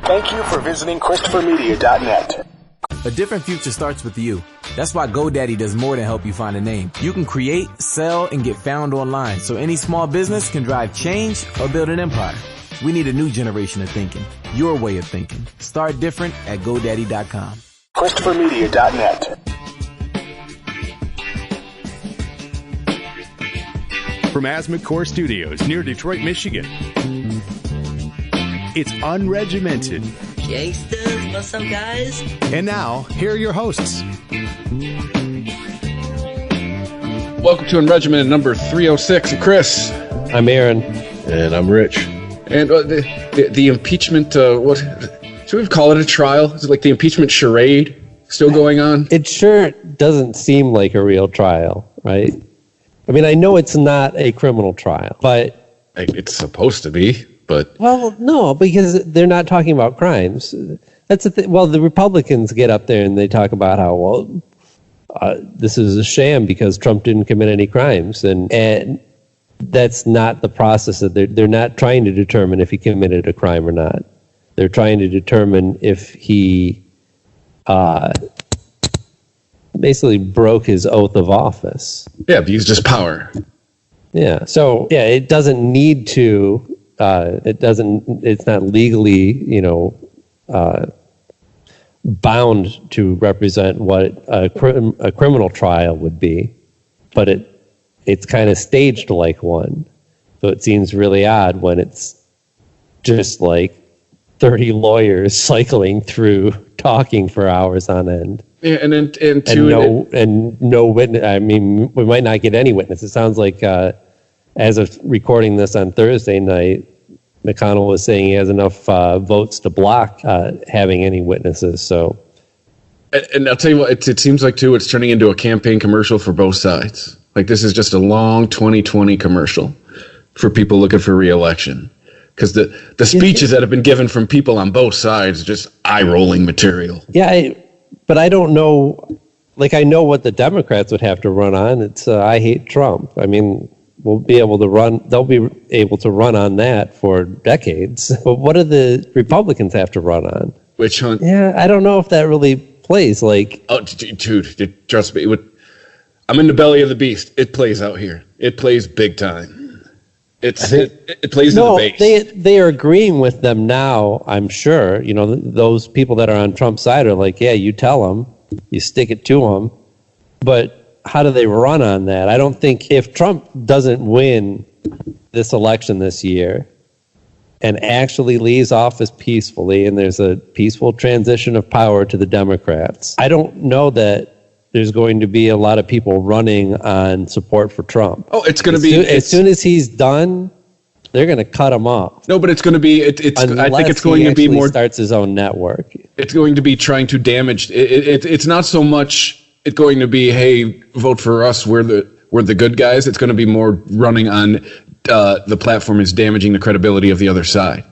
Thank you for visiting ChristopherMedia.net. A different future starts with you. That's why GoDaddy does more than help you find a name. You can create, sell, and get found online, so any small business can drive change or build an empire. We need a new generation of thinking. Your way of thinking. Start different at GoDaddy.com. ChristopherMedia.net. From Asthma Core Studios near Detroit, Michigan, it's Unregimented. Gangsters, what's up, guys? And now, here are your hosts. Welcome to Unregimented number 306. I'm Chris. I'm Aaron. And I'm Rich. And the impeachment, what should we call it, a trial? Is it like the impeachment charade still going on? It sure doesn't seem like a real trial, right? I mean, I know it's not a criminal trial, but... It's supposed to be, but... Well, no, because they're not talking about crimes. That's the thing. Well, the Republicans get up there and they talk about how, this is a sham because Trump didn't commit any crimes. And that's not the process. They're not trying to determine if he committed a crime or not. They're trying to determine if he basically broke his oath of office. Yeah, abused his power. Yeah. So, yeah, it doesn't need to, it's not legally, bound to represent what a criminal trial would be, but it's kind of staged like one. So it seems really odd when it's just like 30 lawyers cycling through talking for hours on end. Yeah, and no witness. I mean, we might not get any witness. It sounds like, as of recording this on Thursday night, McConnell was saying he has enough votes to block having any witnesses. So, and I'll tell you what, it seems like too, it's turning into a campaign commercial for both sides. Like this is just a long 2020 commercial for people looking for re-election. Because the speeches that have been given from people on both sides are just eye-rolling material. Yeah, but I don't know. Like, I know what the Democrats would have to run on. It's I hate Trump. I mean, they'll be able to run on that for decades. But what do the Republicans have to run on? Witch hunt. Yeah, I don't know if that really plays. Like, oh, dude, trust me. I'm in the belly of the beast. It plays out here. It plays big time. It plays in the base. They are agreeing with them now, I'm sure. Those people that are on Trump's side are like, yeah, you tell them, you stick it to them. But how do they run on that? I don't think if Trump doesn't win this election this year and actually leaves office peacefully and there's a peaceful transition of power to the Democrats, I don't know that there's going to be a lot of people running on support for Trump. Oh, it's going to be... As soon as he's done, they're going to cut him off. No, but it's going to be... I think it's going to be more... starts his own network. It's going to be trying to damage... It's not so much it's going to be, hey, vote for us, we're the good guys. It's going to be more running on the platform is damaging the credibility of the other side.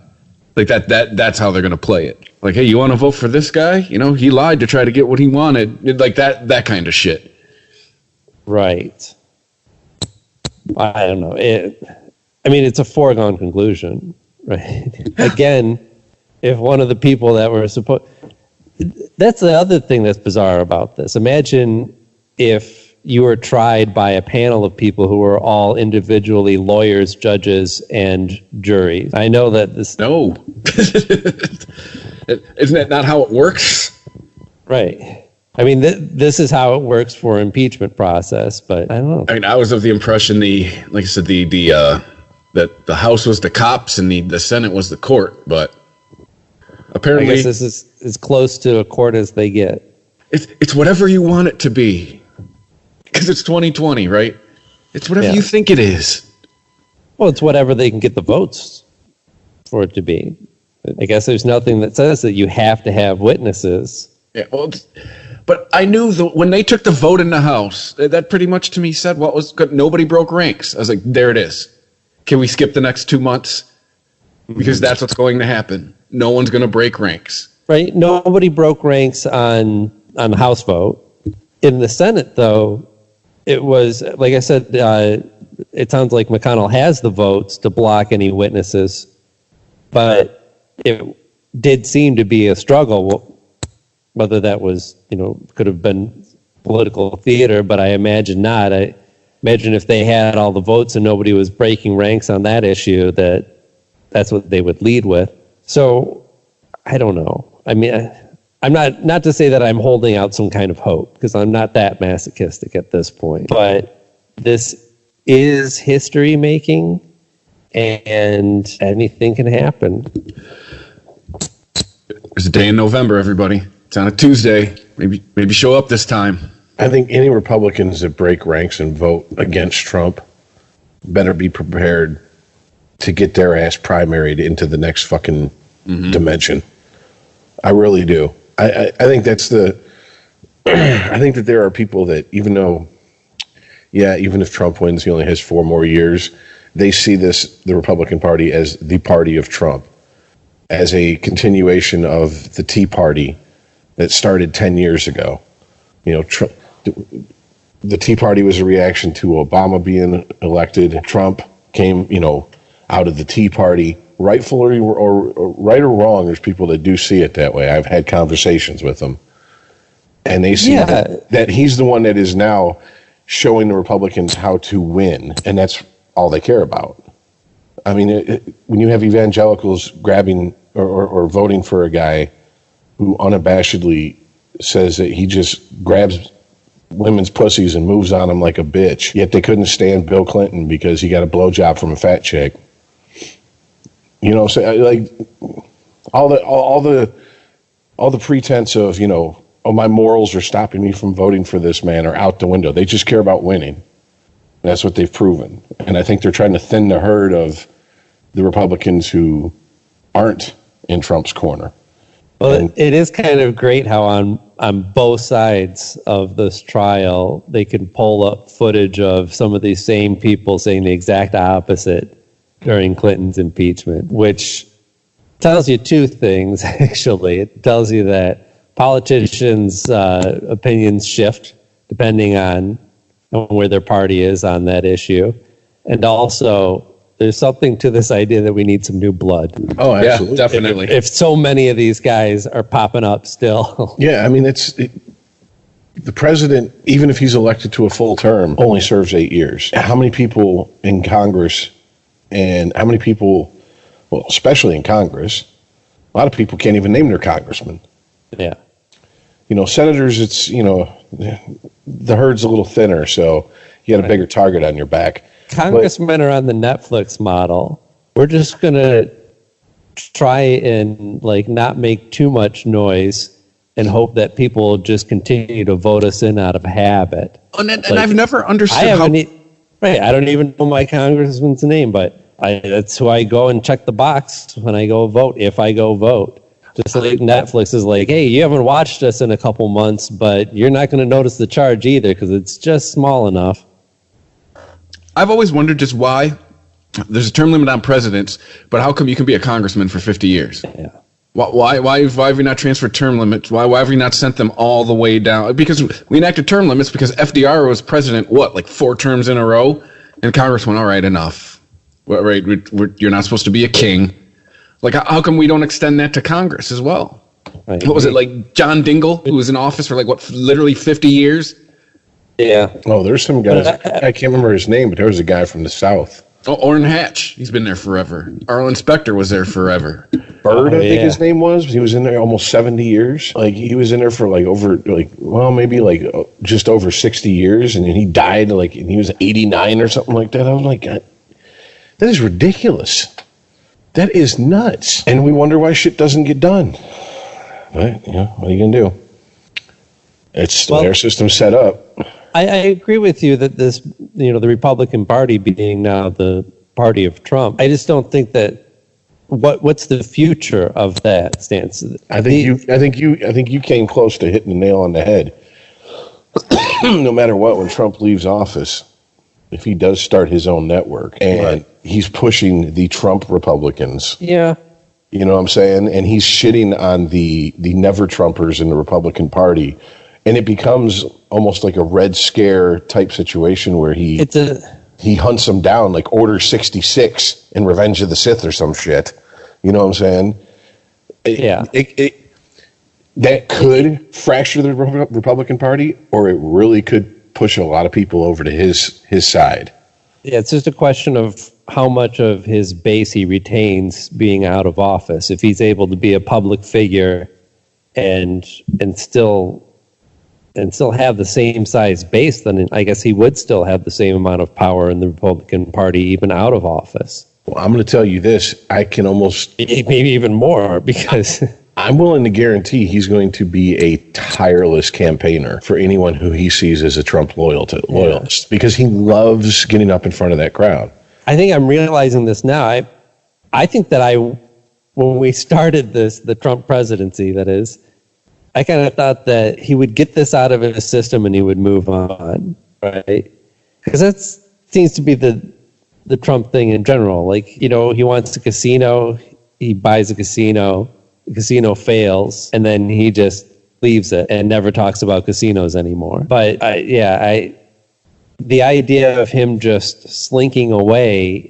Like that's how they're going to play it. Like, hey, you want to vote for this guy? He lied to try to get what he wanted. Like that kind of shit. Right. I don't know. It's a foregone conclusion, right? Again, if one of the people that were supposed... That's the other thing that's bizarre about this. Imagine if you were tried by a panel of people who were all individually lawyers, judges, and juries. I know that this... No. Isn't that not how it works? Right. I mean, this is how it works for impeachment process, but I don't know. I mean, I was of the impression that the House was the cops and the Senate was the court, but apparently... I guess this is as close to a court as they get. It's whatever you want it to be. Because it's 2020, right? It's whatever you think it is. Well, it's whatever they can get the votes for it to be. I guess there's nothing that says that you have to have witnesses. Yeah, well, but I knew when they took the vote in the House, that pretty much to me said what was good. Nobody broke ranks. I was like, there it is. Can we skip the next 2 months? Because that's what's going to happen. No one's going to break ranks. Right? Nobody broke ranks on the House vote. In the Senate, though, it was, like I said, it sounds like McConnell has the votes to block any witnesses, but did seem to be a struggle, whether that was, could have been political theater, but I imagine not. I imagine if they had all the votes and nobody was breaking ranks on that issue, that's what they would lead with. So I don't know. I mean, I'm not to say that I'm holding out some kind of hope, because I'm not that masochistic at this point, but this is history making, and anything can happen. There's a day in November, everybody. It's on a Tuesday. Maybe show up this time. I think any Republicans that break ranks and vote against Trump better be prepared to get their ass primaried into the next fucking dimension. I really do. I think that's I think that there are people that even if Trump wins, he only has 4 more years, they see the Republican Party as the party of Trump, as a continuation of the Tea Party that started 10 years ago. The Tea Party was a reaction to Obama being elected. Trump came, out of the Tea Party. Rightfully or right or wrong, there's people that do see it that way. I've had conversations with them, and they see that he's the one that is now showing the Republicans how to win, and that's all they care about. I mean, when you have evangelicals grabbing or voting for a guy who unabashedly says that he just grabs women's pussies and moves on them like a bitch, yet they couldn't stand Bill Clinton because he got a blowjob from a fat chick. So like all the pretense of, my morals are stopping me from voting for this man are out the window. They just care about winning. That's what they've proven. And I think they're trying to thin the herd of the Republicans who aren't in Trump's corner. Well, it is kind of great how on both sides of this trial, they can pull up footage of some of these same people saying the exact opposite during Clinton's impeachment, which tells you 2 things, actually. It tells you that politicians' opinions shift depending on where their party is on that issue. And also, there's something to this idea that we need some new blood. Oh, absolutely. Yeah, definitely. If so many of these guys are popping up still. Yeah, I mean, the president, even if he's elected to a full term, only serves 8 years. How many people in Congress, and how many people, well, especially in Congress, a lot of people can't even name their congressman. Yeah. Senators, it's, the herd's a little thinner, so you got a bigger target on your back. Congressmen are on the Netflix model. We're just going to try and not make too much noise and hope that people will just continue to vote us in out of habit. And I've never understood how... I don't even know my congressman's name, but that's who I go and check the box when I go vote, if I go vote. Just like Netflix is like, hey, you haven't watched us in a couple months, but you're not going to notice the charge either because it's just small enough. I've always wondered just why there's a term limit on presidents, but how come you can be a congressman for 50 years? Yeah. Why have we not transferred term limits? Why have we not sent them all the way down? Because we enacted term limits because FDR was president, 4 terms in a row? And Congress went, all right, enough. Right, you're not supposed to be a king. How come we don't extend that to Congress as well? Right. What was it, like John Dingell, who was in office for literally 50 years? Yeah. Oh, there's some guys, I can't remember his name, but there was a guy from the South. Oh, Orrin Hatch. He's been there forever. Arlen Specter was there forever. Bird, I think his name was. He was in there almost 70 years. He was in there for just over 60 years, and then he died and he was 89 or something like that. I was like, God, that is ridiculous. That is nuts. And we wonder why shit doesn't get done. But, what are you going to do? It's the way our system's set up. I agree with you that this, the Republican Party being now the party of Trump, I just don't think that what's the future of that stance? I think you came close to hitting the nail on the head. No matter what, when Trump leaves office, if he does start his own network and he's pushing the Trump Republicans. Yeah. You know what I'm saying? And he's shitting on the never Trumpers in the Republican Party. And it becomes almost like a Red Scare type situation where he hunts them down like Order 66 in Revenge of the Sith or some shit. You know what I'm saying? That could fracture the Republican Party, or it really could push a lot of people over to his side. Yeah, it's just a question of how much of his base he retains being out of office. If he's able to be a public figure and still have the same size base, then I guess he would still have the same amount of power in the Republican Party even out of office. Well, I'm going to tell you this. I can almost... Maybe even more, because... I'm willing to guarantee he's going to be a tireless campaigner for anyone who he sees as a Trump loyalist, because he loves getting up in front of that crowd. I think I'm realizing this now. I think that when we started the Trump presidency, that is, I kind of thought that he would get this out of his system and he would move on, right? Because that seems to be the Trump thing in general. Like, he wants a casino, he buys a casino, the casino fails, and then he just leaves it and never talks about casinos anymore. But the idea of him just slinking away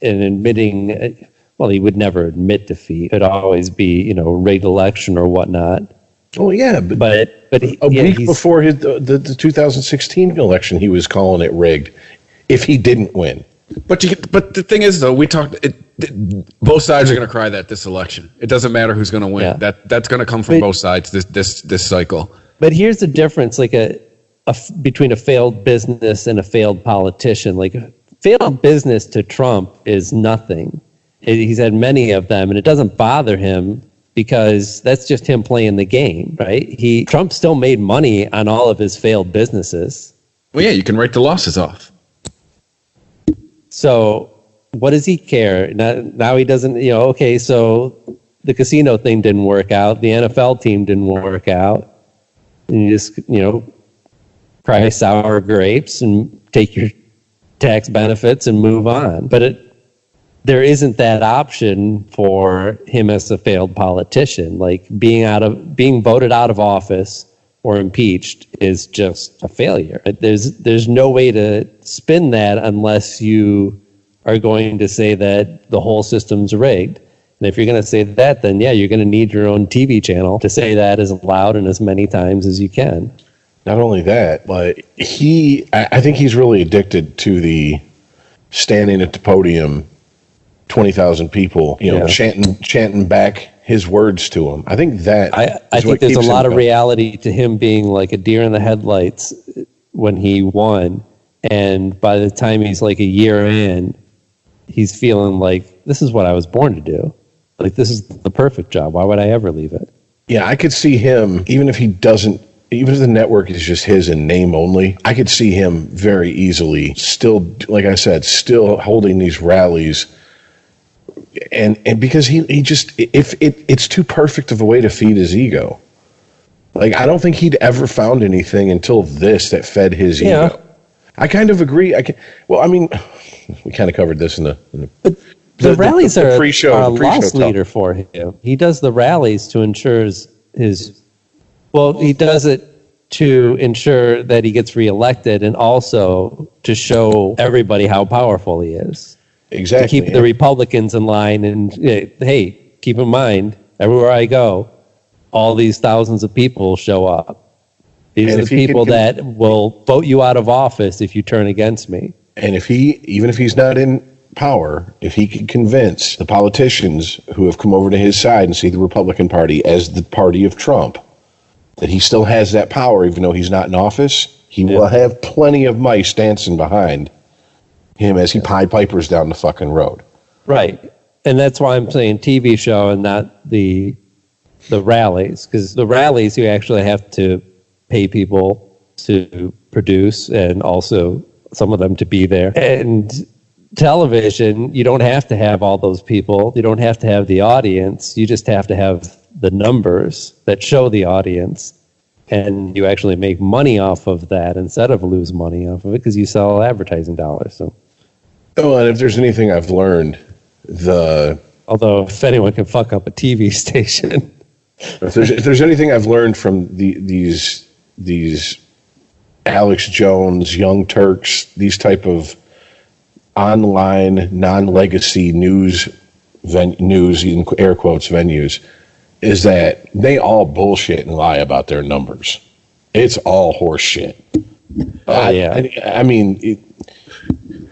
and admitting, well, he would never admit defeat. It'd always be, rigged election or whatnot. Oh yeah, but a week before the 2016 election, he was calling it rigged if he didn't win. But the thing is, though, we talked. Both sides are going to cry that this election. It doesn't matter who's going to win. Yeah. That's going to come from both sides this cycle. But here's the difference, like between a failed business and a failed politician. Like, failed business to Trump is nothing. He's had many of them, and it doesn't bother him because that's just him playing the game, right? Trump still made money on all of his failed businesses. Well, yeah, you can write the losses off. So what does he care? Now he doesn't, okay, so the casino thing didn't work out. The NFL team didn't work out. And you just, cry sour grapes and take your tax benefits and move on. But there isn't that option for him as a failed politician. Like, being voted out of office or impeached is just a failure. There's no way to spin that unless you are going to say that the whole system's rigged. And if you're going to say that, then yeah, you're going to need your own TV channel to say that as loud and as many times as you can. Not only that, but I think he's really addicted to the standing at the podium, 20,000 people, chanting back his words to him. I think that I think there's a lot of reality to him being like a deer in the headlights when he won, and by the time he's like a year in, he's feeling like, this is what I was born to do. Like, this is the perfect job. Why would I ever leave it? Yeah, I could see him, even if the network is just his in name only, I could see him very easily still, like I said, still holding these rallies. And because he just, it's too perfect of a way to feed his ego. Like, I don't think he'd ever found anything until this that fed his ego. I kind of agree. We kind of covered this in the rallies are pre-show, a loss leader for him. He does the rallies to ensure he does it to ensure that he gets reelected, and also to show everybody how powerful he is. Exactly. To keep the Republicans in line, and hey, keep in mind, everywhere I go, all these thousands of people show up. These are the people that will vote you out of office if you turn against me. And even if he's not in power, if he can convince the politicians who have come over to his side and see the Republican Party as the party of Trump, that he still has that power even though he's not in office, he will have plenty of mice dancing behind him as he Pied Pipers down the fucking road. Right. And that's why I'm saying TV show and not the rallies, because the rallies you actually have to pay people to produce, and also some of them to be there. And television, you don't have to have all those people. You don't have to have the audience. You just have to have the numbers that show the audience. And you actually make money off of that instead of lose money off of it, because you sell advertising dollars. So. Oh, and if there's anything I've learned, although if anyone can fuck up a TV station. if there's anything I've learned from these Alex Jones, Young Turks, these type of online non-legacy news news, in air quotes, venues, is that they all bullshit and lie about their numbers. It's all horse shit. I mean,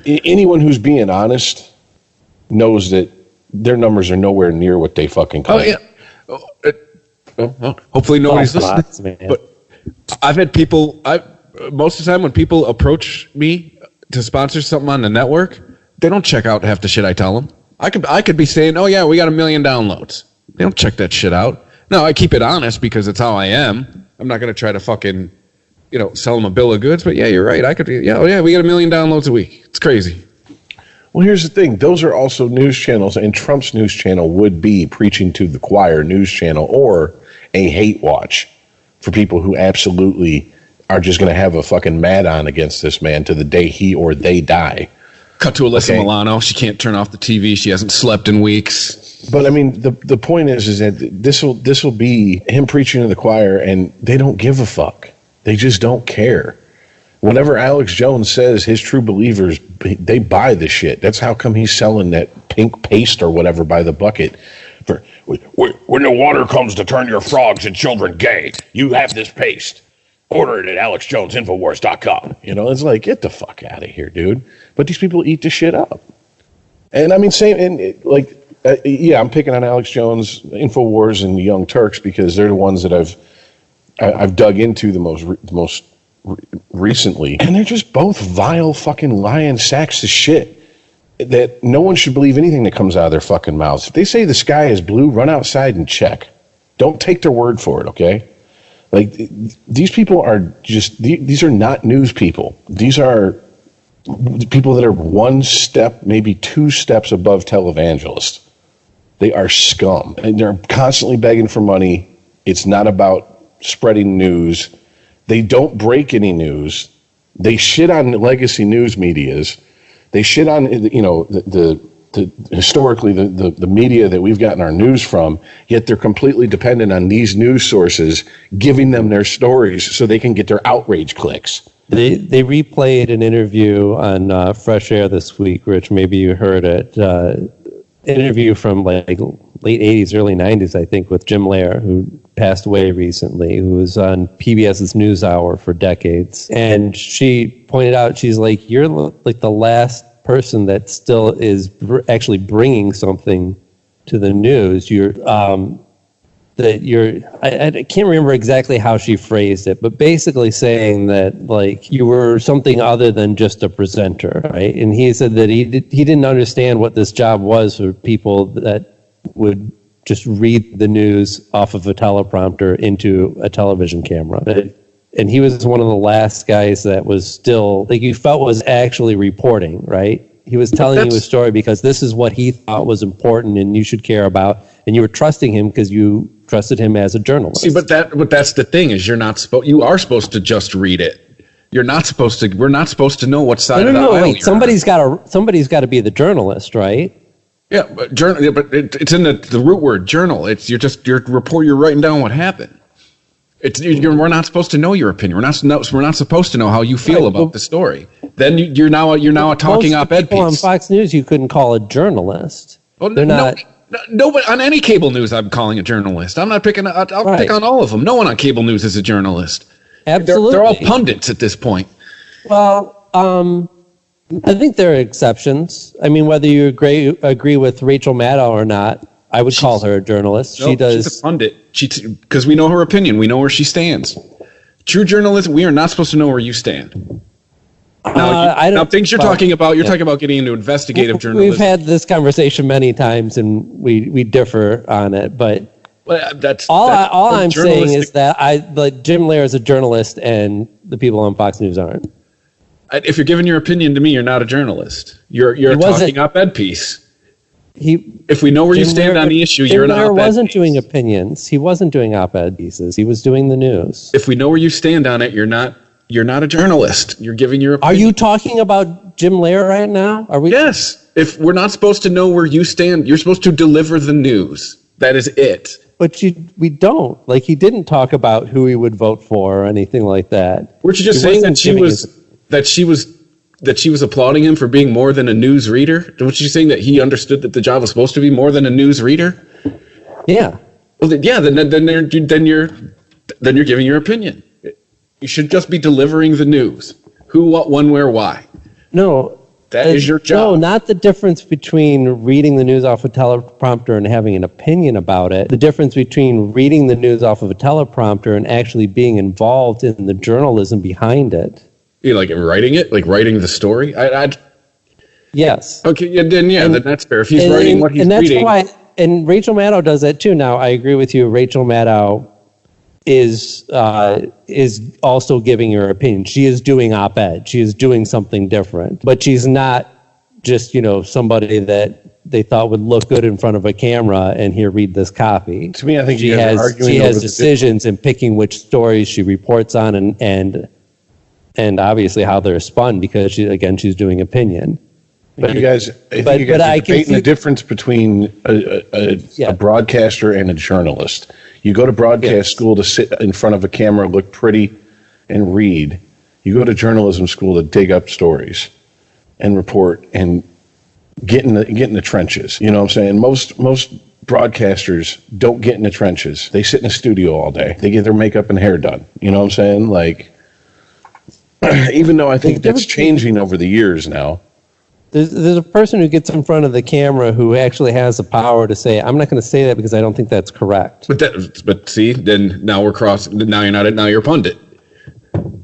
anyone who's being honest knows that their numbers are nowhere near what they fucking claim. Hopefully nobody's listening. But I've had people. Most of the time when people approach me to sponsor something on the network, they don't check out half the shit I tell them. I could be saying, "Oh yeah, we got 1 million downloads." They don't check that shit out. No, I keep it honest because it's how I am. I'm not going to try to fucking, sell them a bill of goods. But yeah, you're right. I could be. Yeah, we got 1 million downloads a week. It's crazy. Well, here's the thing. Those are also news channels, and Trump's news channel would be preaching to the choir news channel or a hate watch for people who absolutely are just going to have a fucking mad on against this man to the day he or they die. Cut to Alyssa Milano. She can't turn off the TV. She hasn't slept in weeks. But I mean, the point is that this will be him preaching to the choir, and they don't give a fuck. They just don't care. Whatever Alex Jones says, his true believers, they buy the shit. That's how come he's selling that pink paste or whatever by the bucket. For when the water comes to turn your frogs and children gay, you have this paste. Order it at AlexJonesInfowars.com. It's like, get the fuck out of here, dude. But these people eat the shit up. And I mean, I'm picking on Alex Jones, Infowars, and the Young Turks because they're the ones that I've dug into the most recently, and they're just both vile fucking lying sacks of shit that no one should believe anything that comes out of their fucking mouths. If they say the sky is blue, run outside and check. Don't take their word for it, okay? Like, these people are just, these are not news people. These are people that are one step, maybe two steps above televangelists. They are scum, and they're constantly begging for money. It's not about spreading news. They don't break any news. They shit on legacy news medias. They shit on the historically the media that we've gotten our news from. Yet they're completely dependent on these news sources giving them their stories so they can get their outrage clicks. They replayed an interview on Fresh Air this week, Rich. Maybe you heard it. Interview from like late 80s, early 90s, I think, with Jim Lehrer, who passed away recently, who was on PBS's NewsHour for decades. And she pointed out, she's like, you're like the last person that still is actually bringing something to the news. I can't remember exactly how she phrased it, but basically saying that like you were something other than just a presenter, right? And he said that he didn't understand what this job was for people that would just read the news off of a teleprompter into a television camera. And he was one of the last guys that was still, like, you felt was actually reporting, right? He was telling you a story because this is what he thought was important and you should care about, and you were trusting him because you trusted him as a journalist. See, but that's the thing is you are supposed to just read it. You're not supposed to. We're not supposed to know what side of the aisle. Wait, somebody's got to be the journalist, right? Yeah, but it's in the root word journal. It's you're writing down what happened. We're not supposed to know your opinion. We're not supposed to know how you feel about the story. Then you're now a talking op-ed piece. On Fox News, you couldn't call a journalist. Well, they're not. No, but on any cable news, I'm calling a journalist. I'm not picking. I'll pick on all of them. No one on cable news is a journalist. Absolutely, they're all pundits at this point. Well, I think there are exceptions. I mean, whether you agree with Rachel Maddow or not, I would call her a journalist. No, she's a pundit. Because we know her opinion. We know where she stands. True journalism, we are not supposed to know where you stand. Now, things you're talking about, talking about getting into investigative journalism. We've had this conversation many times, and we differ on it. But all I'm saying is that Jim Lehrer is a journalist, and the people on Fox News aren't. If you're giving your opinion to me, you're not a journalist. You're a talking op-ed piece. If we know where you stand on the issue, you're an op-ed piece. Jim Lehrer wasn't doing opinions. He wasn't doing op-ed pieces. He was doing the news. If we know where you stand on it, you're not a journalist. You're giving your opinion. Are you talking about Jim Lehrer right now? Are we? Yes. If we're not supposed to know where you stand, you're supposed to deliver the news. That is it. But we don't. Like, he didn't talk about who he would vote for or anything like that. Weren't you just saying that she was that she was applauding him for being more than a news reader? Was she saying that he understood that the job was supposed to be more than a news reader? Yeah. Well, then you're giving your opinion. You should just be delivering the news. Who, what, when, where, why. No. That is your job. No, not the difference between reading the news off a teleprompter and having an opinion about it. The difference between reading the news off of a teleprompter and actually being involved in the journalism behind it. You like writing it? Like writing the story? Yes. Okay, then that's fair. If he's writing what he's reading. And Rachel Maddow does that too. Now, I agree with you. Rachel Maddow is also giving her opinion. She is doing op-ed. She is doing something different. But she's not just, somebody that they thought would look good in front of a camera and here, read this copy. To me, I think she has decisions in picking which stories she reports on and obviously how they're spun because she's doing opinion. But you guys, I think you guys are debating the difference between a broadcaster and a journalist. You go to broadcast school to sit in front of a camera, look pretty, and read. You go to journalism school to dig up stories and report and get in the trenches. You know what I'm saying? Most broadcasters don't get in the trenches. They sit in a studio all day. They get their makeup and hair done. You know what I'm saying? Like, even though I think that's changing over the years now. There's a person who gets in front of the camera who actually has the power to say, I'm not going to say that because I don't think that's correct. But see, then now we're crossing. Now you're a pundit.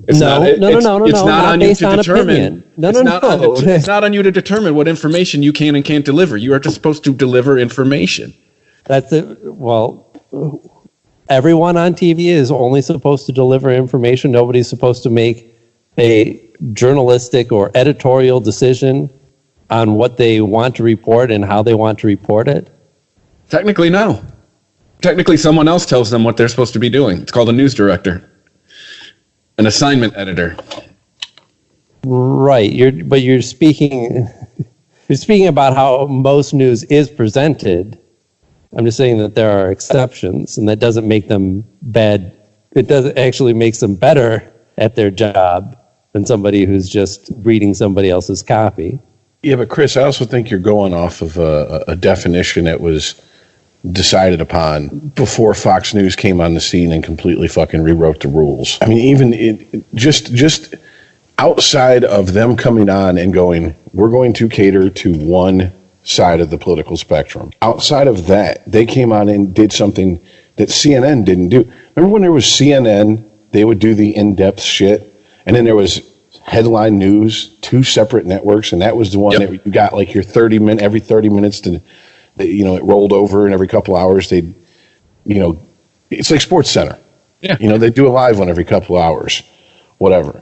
It's not on you to determine. No. It's not on you to determine what information you can and can't deliver. You are just supposed to deliver information. That's it. Well, everyone on TV is only supposed to deliver information. Nobody's supposed to make a journalistic or editorial decision on what they want to report and how they want to report it? Technically, no. Technically, someone else tells them what they're supposed to be doing. It's called a news director, an assignment editor. Right. You're speaking about how most news is presented. I'm just saying that there are exceptions, and that doesn't make them bad. It doesn't actually makes them better at their job than somebody who's just reading somebody else's copy. Yeah, but Chris, I also think you're going off of a definition that was decided upon before Fox News came on the scene and completely fucking rewrote the rules. I mean, even just outside of them coming on and going, we're going to cater to one side of the political spectrum. Outside of that, they came on and did something that CNN didn't do. Remember when there was CNN, they would do the in-depth shit, and then there was headline news, two separate networks, and that was the one that you got like your 30 minute every 30 minutes to, it rolled over, and every couple hours they'd, it's like Sports Center. Yeah. They do a live one every couple hours, whatever.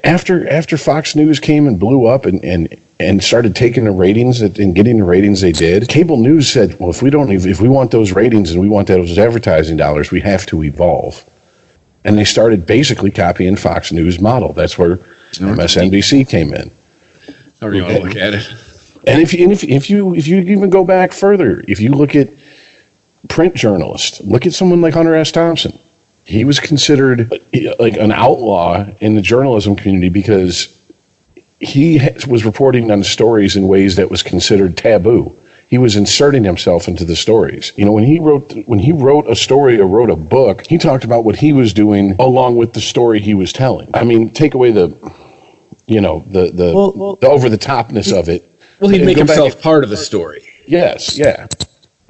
After Fox News came and blew up and started taking the ratings and getting the ratings they did, cable news said, well, if we want those ratings and we want those advertising dollars, we have to evolve. And they started basically copying Fox News model. That's where MSNBC came in. However you want to look at it. And if you even go back further, if you look at print journalists, look at someone like Hunter S. Thompson. He was considered like an outlaw in the journalism community because he was reporting on stories in ways that was considered taboo. He was inserting himself into the stories. When he wrote a story or wrote a book, he talked about what he was doing along with the story he was telling. I mean, take away the over the topness of it. Well, he'd make himself part of the story. Yes, yeah.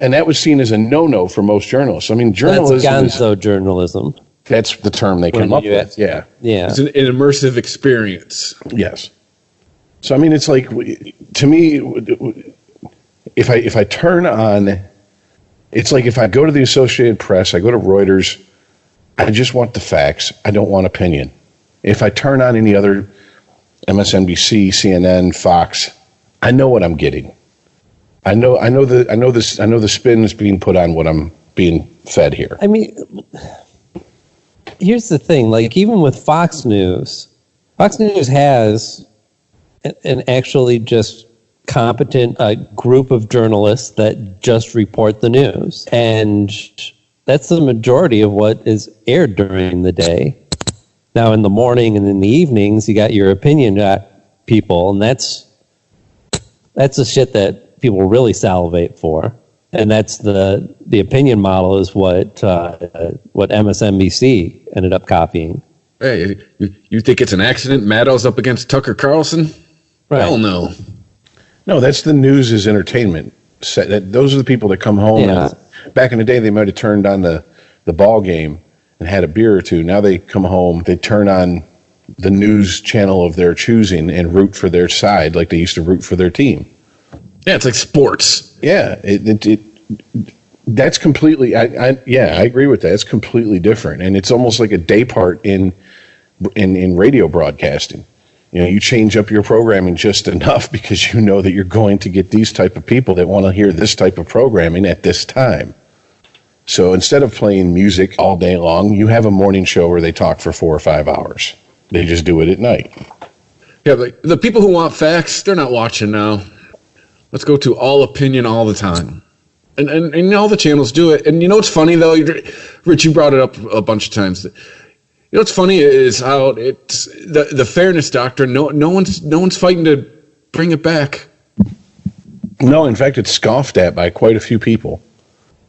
And that was seen as a no-no for most journalists. I mean, journalism That's gonzo journalism. That's the term they came up with. Yeah. It's an immersive experience. Yes. So, I mean, it's like, to me, if I turn on, it's like if I go to the Associated Press, I go to Reuters, I just want the facts. I don't want opinion. If I turn on any other MSNBC, CNN, Fox, I know what I'm getting. I know the spin is being put on what I'm being fed here. I mean, here's the thing. Like, even with Fox News has an actually just competent group of journalists that just report the news, and that's the majority of what is aired during the day. Now, in the morning and in the evenings, you got your opinion people, and that's the shit that people really salivate for. And that's the opinion model is what MSNBC ended up copying. Hey, you think it's an accident Maddow's up against Tucker Carlson? Right. Hell no. No, that's the news is entertainment. Those are the people that come home. Yeah. And back in the day, they might have turned on the ball game and had a beer or two. Now they come home, they turn on the news channel of their choosing and root for their side like they used to root for their team. Yeah, it's like sports. Yeah, that's completely. I agree with that. It's completely different, and it's almost like a day part in radio broadcasting. You know, you change up your programming just enough because you know that you're going to get these type of people that want to hear this type of programming at this time. So instead of playing music all day long, you have a morning show where they talk for 4 or 5 hours. They just do it at night. Yeah, but the people who want facts, they're not watching now. Let's go to all opinion all the time. And all the channels do it. And you know what's funny, though? Rich, you brought it up a bunch of times. You know what's funny is how it's the fairness doctrine. No one's fighting to bring it back. No, in fact, it's scoffed at by quite a few people.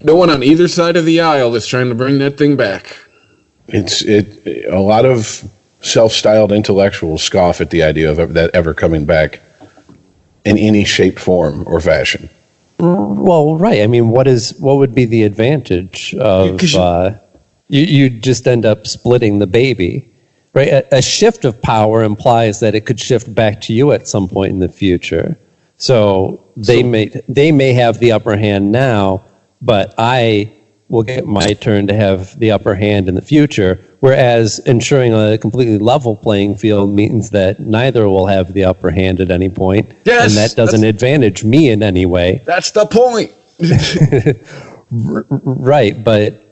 No one on either side of the aisle is trying to bring that thing back. A lot of self-styled intellectuals scoff at the idea of that ever coming back in any shape, form, or fashion. Well, right. I mean, what would be the advantage of you just end up splitting the baby, right? A shift of power implies that it could shift back to you at some point in the future. So they may have the upper hand now, but I will get my turn to have the upper hand in the future. Whereas ensuring a completely level playing field means that neither will have the upper hand at any point. Yes, and that doesn't advantage me in any way. That's the point. Right, but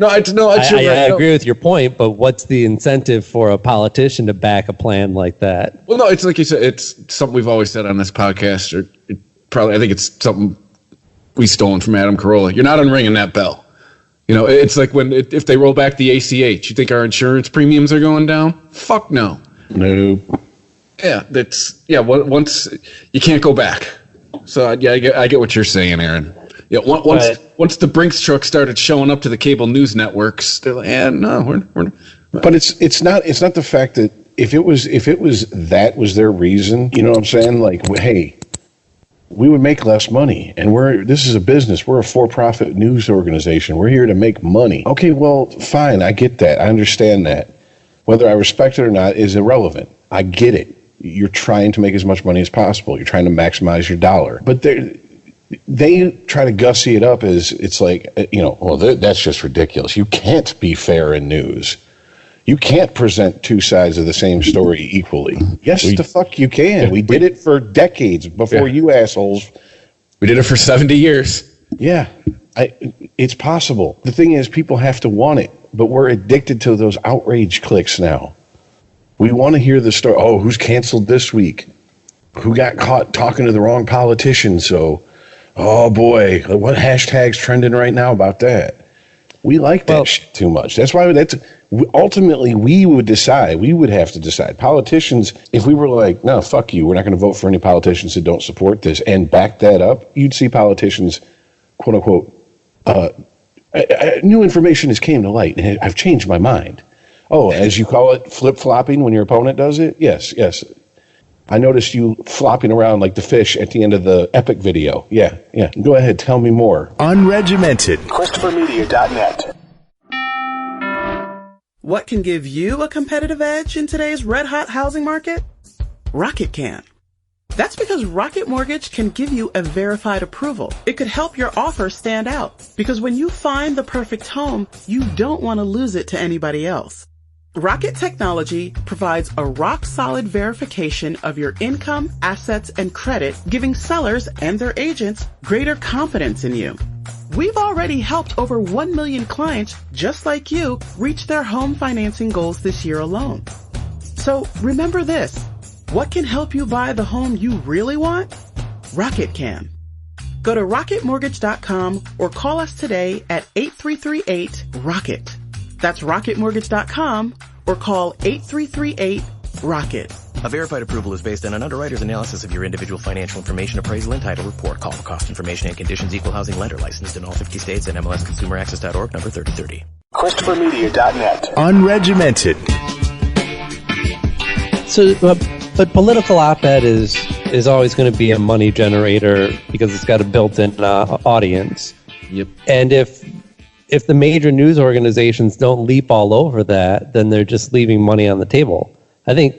I agree with your point, but what's the incentive for a politician to back a plan like that? Well, no, it's like you said, it's something we've always said on this podcast, or I think it's something we stolen from Adam Carolla. You're not unringing that bell. You know, it's like if they roll back the ACH, you think our insurance premiums are going down? Fuck no. No. Yeah, once you can't go back. So I get what you're saying, Aaron. Yeah, once the Brinks truck started showing up to the cable news networks, they're like, no, we're. But it's not the fact that if it was that was their reason, you know what I'm saying? Like, hey, we would make less money, and this is a business. We're a for-profit news organization. We're here to make money. Okay, well, fine, I get that. I understand that. Whether I respect it or not is irrelevant. I get it. You're trying to make as much money as possible. You're trying to maximize your dollar. But they try to gussy it up as it's like, that's just ridiculous. You can't be fair in news. You can't present two sides of the same story equally. Yes, the fuck you can. We did it for decades before you assholes. We did it for 70 years. Yeah, it's possible. The thing is, people have to want it, but we're addicted to those outrage clicks now. We want to hear the story. Oh, who's canceled this week? Who got caught talking to the wrong politician? So, oh boy, what hashtag's trending right now about that? We like that shit too much. That's why ultimately we would decide. We would have to decide. Politicians, if we were like, no, fuck you, we're not going to vote for any politicians that don't support this, and back that up, you'd see politicians, quote unquote, new information has came to light, and I've changed my mind. Oh, as you call it, flip-flopping when your opponent does it? Yes. I noticed you flopping around like the fish at the end of the Epic video. Yeah. Go ahead, tell me more. Unregimented. ChristopherMedia.net. What can give you a competitive edge in today's red-hot housing market? Rocket can. That's because Rocket Mortgage can give you a verified approval. It could help your offer stand out, because when you find the perfect home, you don't want to lose it to anybody else. Rocket Technology provides a rock-solid verification of your income, assets, and credit, giving sellers and their agents greater confidence in you. We've already helped over 1 million clients just like you reach their home financing goals this year alone. So remember this, what can help you buy the home you really want? Rocket can. Go to rocketmortgage.com or call us today at 8338-ROCKET. That's rocketmortgage.com or call 8338-ROCKET. A verified approval is based on an underwriter's analysis of your individual financial information, appraisal, and title report. Call for cost information and conditions. Equal housing lender licensed in all 50 states and MLSConsumerAccess.org number 3030. ChristopherMedia.net. Unregimented. So, but political op-ed is always going to be a money generator because it's got a built-in audience. Yep. And if the major news organizations don't leap all over that, then they're just leaving money on the table. I think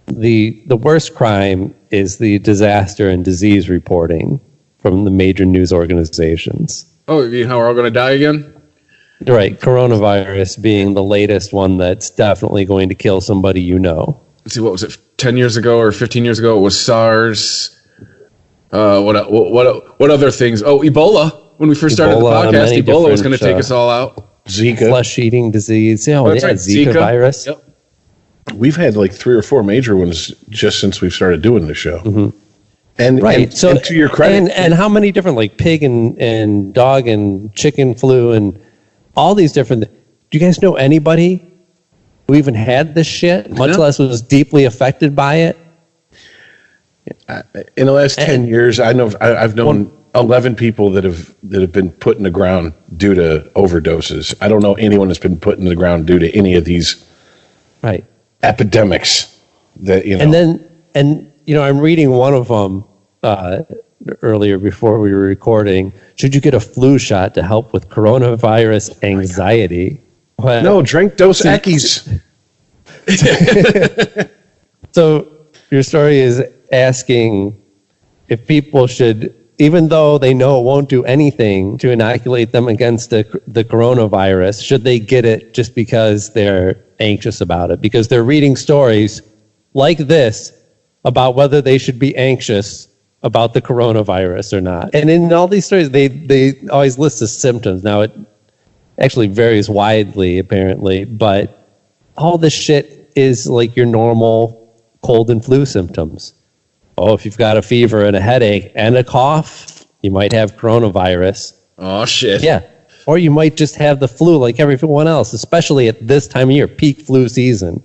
the worst crime is the disaster and disease reporting from the major news organizations. Oh, you mean how we're all going to die again? Right, coronavirus being the latest one that's definitely going to kill somebody you know. Let's see, what was it, 10 years ago or 15 years ago? It was SARS. What other things? Oh, Ebola. When we first started the podcast, Ebola was going to take us all out. Zika. Flesh-eating disease. Yeah, that's right. Zika virus. Yep. We've had like 3 or 4 major ones just since we've started doing the show. Mm-hmm. And to your credit, and how many different like pig and dog and chicken flu and all these different. Do you guys know anybody who even had this shit, much less was deeply affected by it? In the last 10 years, I've known 11 people that have been put in the ground due to overdoses. I don't know anyone that's been put in the ground due to any of these epidemics. That And I'm reading one of them earlier before we were recording. Should you get a flu shot to help with coronavirus anxiety? Well, no, drink Dos Equis. So your story is asking if people should, even though they know it won't do anything to inoculate them against the coronavirus, should they get it just because they're anxious about it? Because they're reading stories like this about whether they should be anxious about the coronavirus or not. And in all these stories, they always list the symptoms. Now, it actually varies widely, apparently, but all this shit is like your normal cold and flu symptoms. Oh, if you've got a fever and a headache and a cough, you might have coronavirus. Oh, shit. Yeah. Or you might just have the flu like everyone else, especially at this time of year, peak flu season.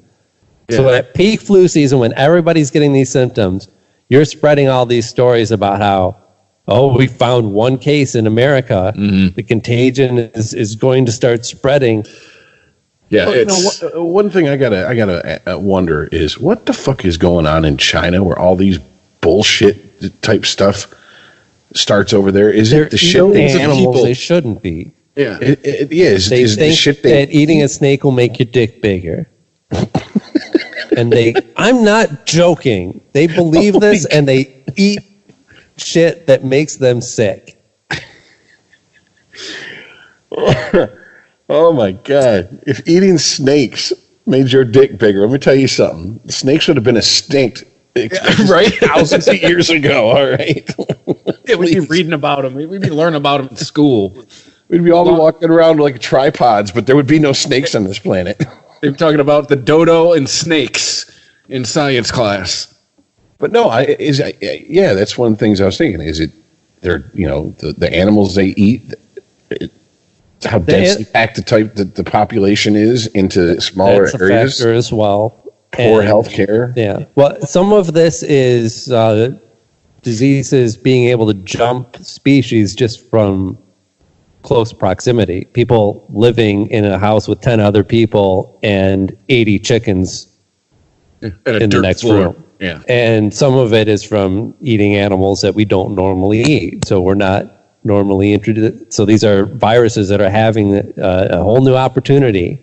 Yeah. So at peak flu season, when everybody's getting these symptoms, you're spreading all these stories about how, we found one case in America. Mm-hmm. The contagion is going to start spreading. Yeah, one thing I gotta wonder is what the fuck is going on in China where all these bullshit type stuff starts over there? Is it the shit animals they shouldn't be? Yeah, is they think the shit that eating a snake will make your dick bigger. And I'm not joking. They believe this and they eat shit that makes them sick. Oh my God. If eating snakes made your dick bigger, let me tell you something. Snakes would have been extinct right? thousands of years ago, all right? We'd be reading about them. We'd be learning about them in school. We'd be all walking around like tripods, but there would be no snakes on this planet. They were talking about the dodo and snakes in science class. But no, that's one of the things I was thinking. Is it the animals they eat, how densely packed the population is into smaller that's a areas factor as well. Poor health care. Yeah. Well, some of this is diseases being able to jump species just from close proximity. People living in a house with 10 other people and 80 chickens in the next room. Yeah. And some of it is from eating animals that we don't normally eat. So we're not normally introduced. So these are viruses that are having a whole new opportunity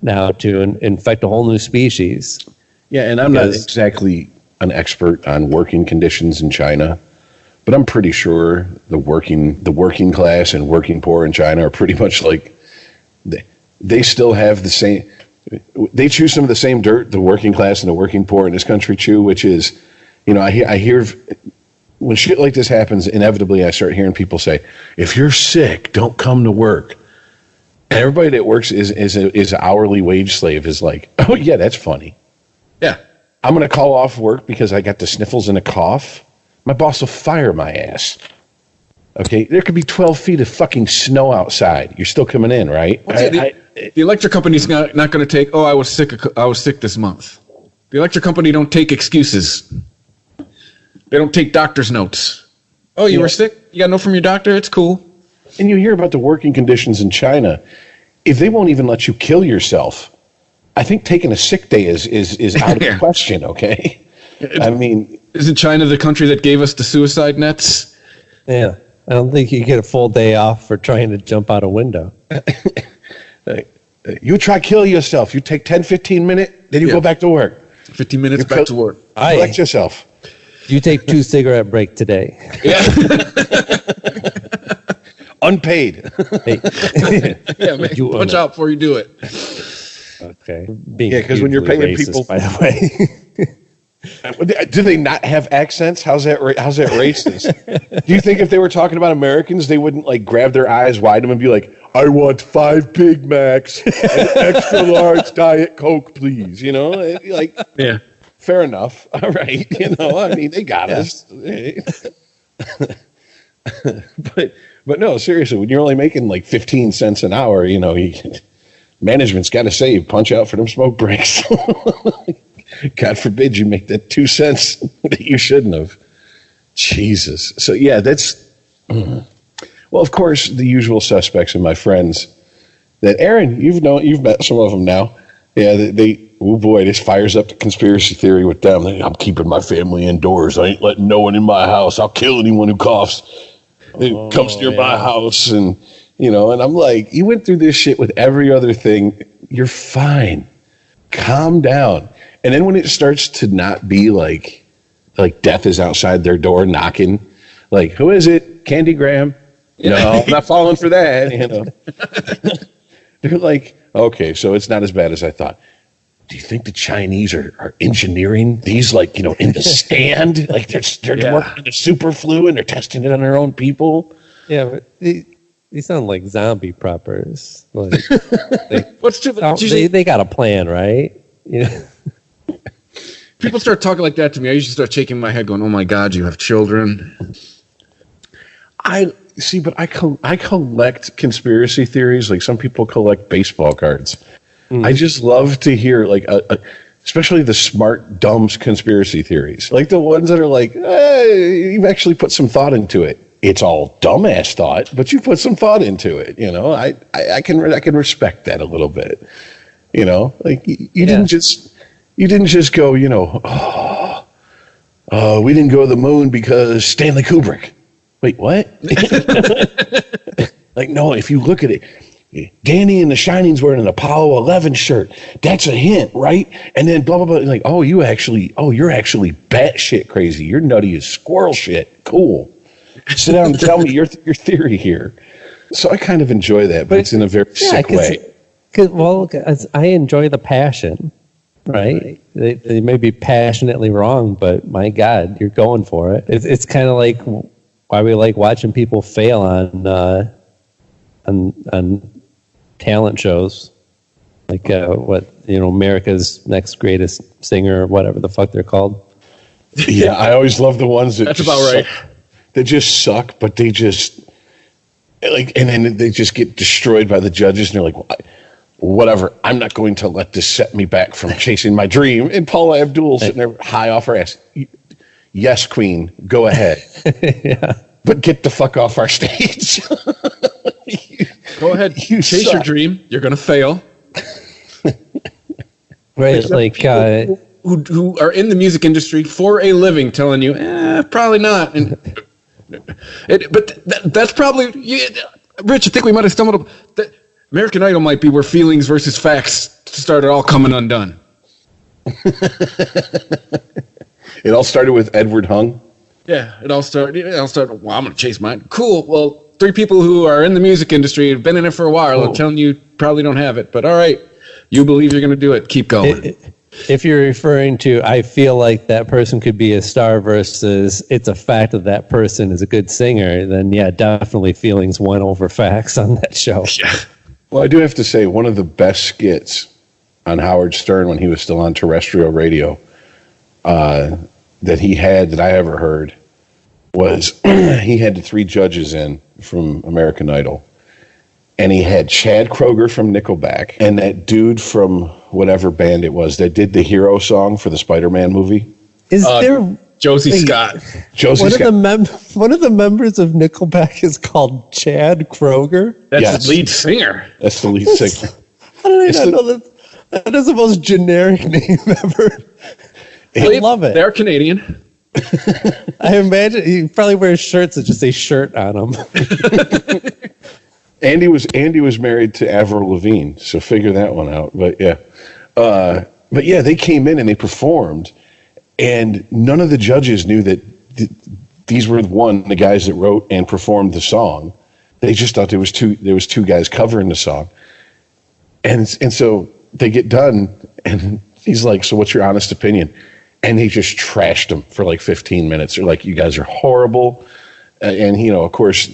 now to infect a whole new species. Yeah, and I'm not exactly an expert on working conditions in China, but I'm pretty sure the working class and working poor in China are pretty much like they still have the same. They chew some of the same dirt the working class and the working poor in this country chew, which is, I hear when shit like this happens, inevitably I start hearing people say, "If you're sick, don't come to work." And everybody that works is an hourly wage slave is like, "Oh yeah, that's funny. Yeah, I'm going to call off work because I got the sniffles and a cough. My boss will fire my ass." Okay, there could be 12 feet of fucking snow outside. You're still coming in, right? The electric company's not going to take, I was sick this month. The electric company don't take excuses. They don't take doctor's notes. Oh, you were sick? You got a note from your doctor? It's cool. And you hear about the working conditions in China. If they won't even let you kill yourself, I think taking a sick day is out of the question, okay? I mean... Isn't China the country that gave us the suicide nets? Yeah. I don't think you get a full day off for trying to jump out a window. You try kill yourself. You take 10, 15 minutes, then you go back to work. 15 minutes back to work. Collect yourself. You take 2 cigarette break today. Yeah. Unpaid. Yeah, man. Watch out before you do it. Okay. Because when you're paying racist, people, by the way. Do they not have accents? How's that racist? Do you think if they were talking about Americans, they wouldn't like grab their eyes wide and be like, "I want 5 Big Macs and extra large Diet Coke, please"? You know, like, yeah, fair enough. All right, you know, I mean, they got us. But no, seriously, when you're only making like 15 cents an hour, you know, management's got to save, punch out for them smoke breaks. God forbid you make that 2 cents that you shouldn't have. Jesus. So yeah, that's well, of course, the usual suspects and my friends. That Aaron, you've met some of them now. Yeah, they oh boy, this fires up the conspiracy theory with them. I'm keeping my family indoors. I ain't letting no one in my house. I'll kill anyone who coughs. It comes near my house, and you know, and I'm like, you went through this shit with every other thing. You're fine. Calm down. And then when it starts to not be like death is outside their door knocking, like, who is it? Candy Graham? No, I'm not falling for that. You know, they're like, okay, so it's not as bad as I thought. Do you think the Chinese are engineering these, like, you know, in the stand? Like they're working on the super flu and they're testing it on their own people? Yeah, but these sound like zombie preppers. Like, they got a plan, right? Yeah. People start talking like that to me. I usually start shaking my head going, oh my God, you have children. I see, but I collect conspiracy theories. Like some people collect baseball cards. I just love to hear, like, especially the smart, dumb conspiracy theories. Like the ones that are like, you've actually put some thought into it. It's all dumbass thought, but you put some thought into it. You know, I can respect that a little bit. You know, like you didn't just go, you know, we didn't go to the moon because Stanley Kubrick. Wait, what? Like, no, if you look at it, Danny in The Shining's wearing an Apollo 11 shirt. That's a hint, right? And then blah, blah, blah. Like, you're actually batshit crazy. You're nutty as squirrel shit. Cool. Sit down and tell me your theory here. So I kind of enjoy that, but it's in a very sick way. Cause I enjoy the passion, right? They may be passionately wrong, but my God, you're going for it. It's kind of like why we like watching people fail on talent shows, like America's Next Greatest Singer or whatever the fuck they're called. Yeah, I always love the ones that that's about right. They just suck, but they just like, and then they just get destroyed by the judges, and they're like, whatever, I'm not going to let this set me back from chasing my dream. And Paula Abdul sitting there high off her ass. Yes, Queen, go ahead. Yeah. But get the fuck off our stage. Go ahead, chase your dream. You're going to fail. Right, like who are in the music industry for a living telling you, probably not. And that's probably, Rich, I think we might have stumbled up. American Idol might be where feelings versus facts started all coming undone. It all started with Edward Hung. Yeah, it all started. Well, I'm going to chase mine. Cool. Well, 3 people who are in the music industry have been in it for a while. I'm telling you, probably don't have it. But all right, you believe you're going to do it. Keep going. If you're referring to, I feel like that person could be a star versus it's a fact that person is a good singer, then yeah, definitely feelings won over facts on that show. Yeah. Well, I do have to say, one of the best skits on Howard Stern when he was still on terrestrial radio that he had that I ever heard was he had 3 judges in from American Idol. And he had Chad Kroeger from Nickelback and that dude from whatever band it was that did the hero song for the Spider-Man movie. Is there Josie Scott? Josie Scott. One of the members of Nickelback is called Chad Kroeger. That's the lead singer. That's the lead singer. How did I not know that? That is the most generic name ever. I love it. They're Canadian. I imagine he probably wears shirts that just say shirt on them. Andy was married to Avril Lavigne, so figure that one out. But yeah, they came in and they performed, and none of the judges knew that these were the guys that wrote and performed the song. They just thought there was two guys covering the song, and so they get done, and he's like, "So what's your honest opinion?" And he just trashed them for like 15 minutes. They're like, "You guys are horrible." And, of course,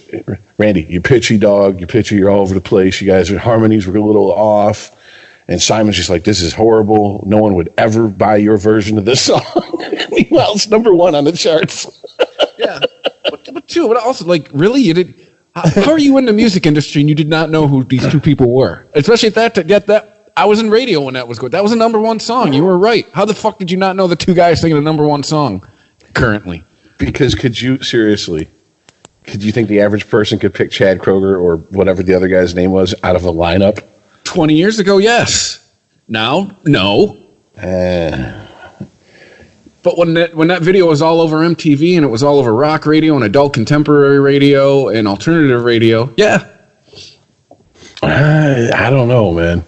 Randy, you pitchy dog, you're all over the place. You guys, your harmonies were a little off. And Simon's just like, this is horrible. No one would ever buy your version of this song. Meanwhile, it's number 1 on the charts. Yeah. But also, like, really? You did? How are you in the music industry and you did not know who these 2 people were? Especially at that. I was in radio when that was good. That was a number 1 song. You were right. How the fuck did you not know the 2 guys singing the number 1 song currently? Because could you think the average person could pick Chad Kroeger or whatever the other guy's name was out of a lineup? 20 years ago, yes. Now, no. But when that video was all over MTV and it was all over rock radio and adult contemporary radio and alternative radio, yeah. I don't know, man.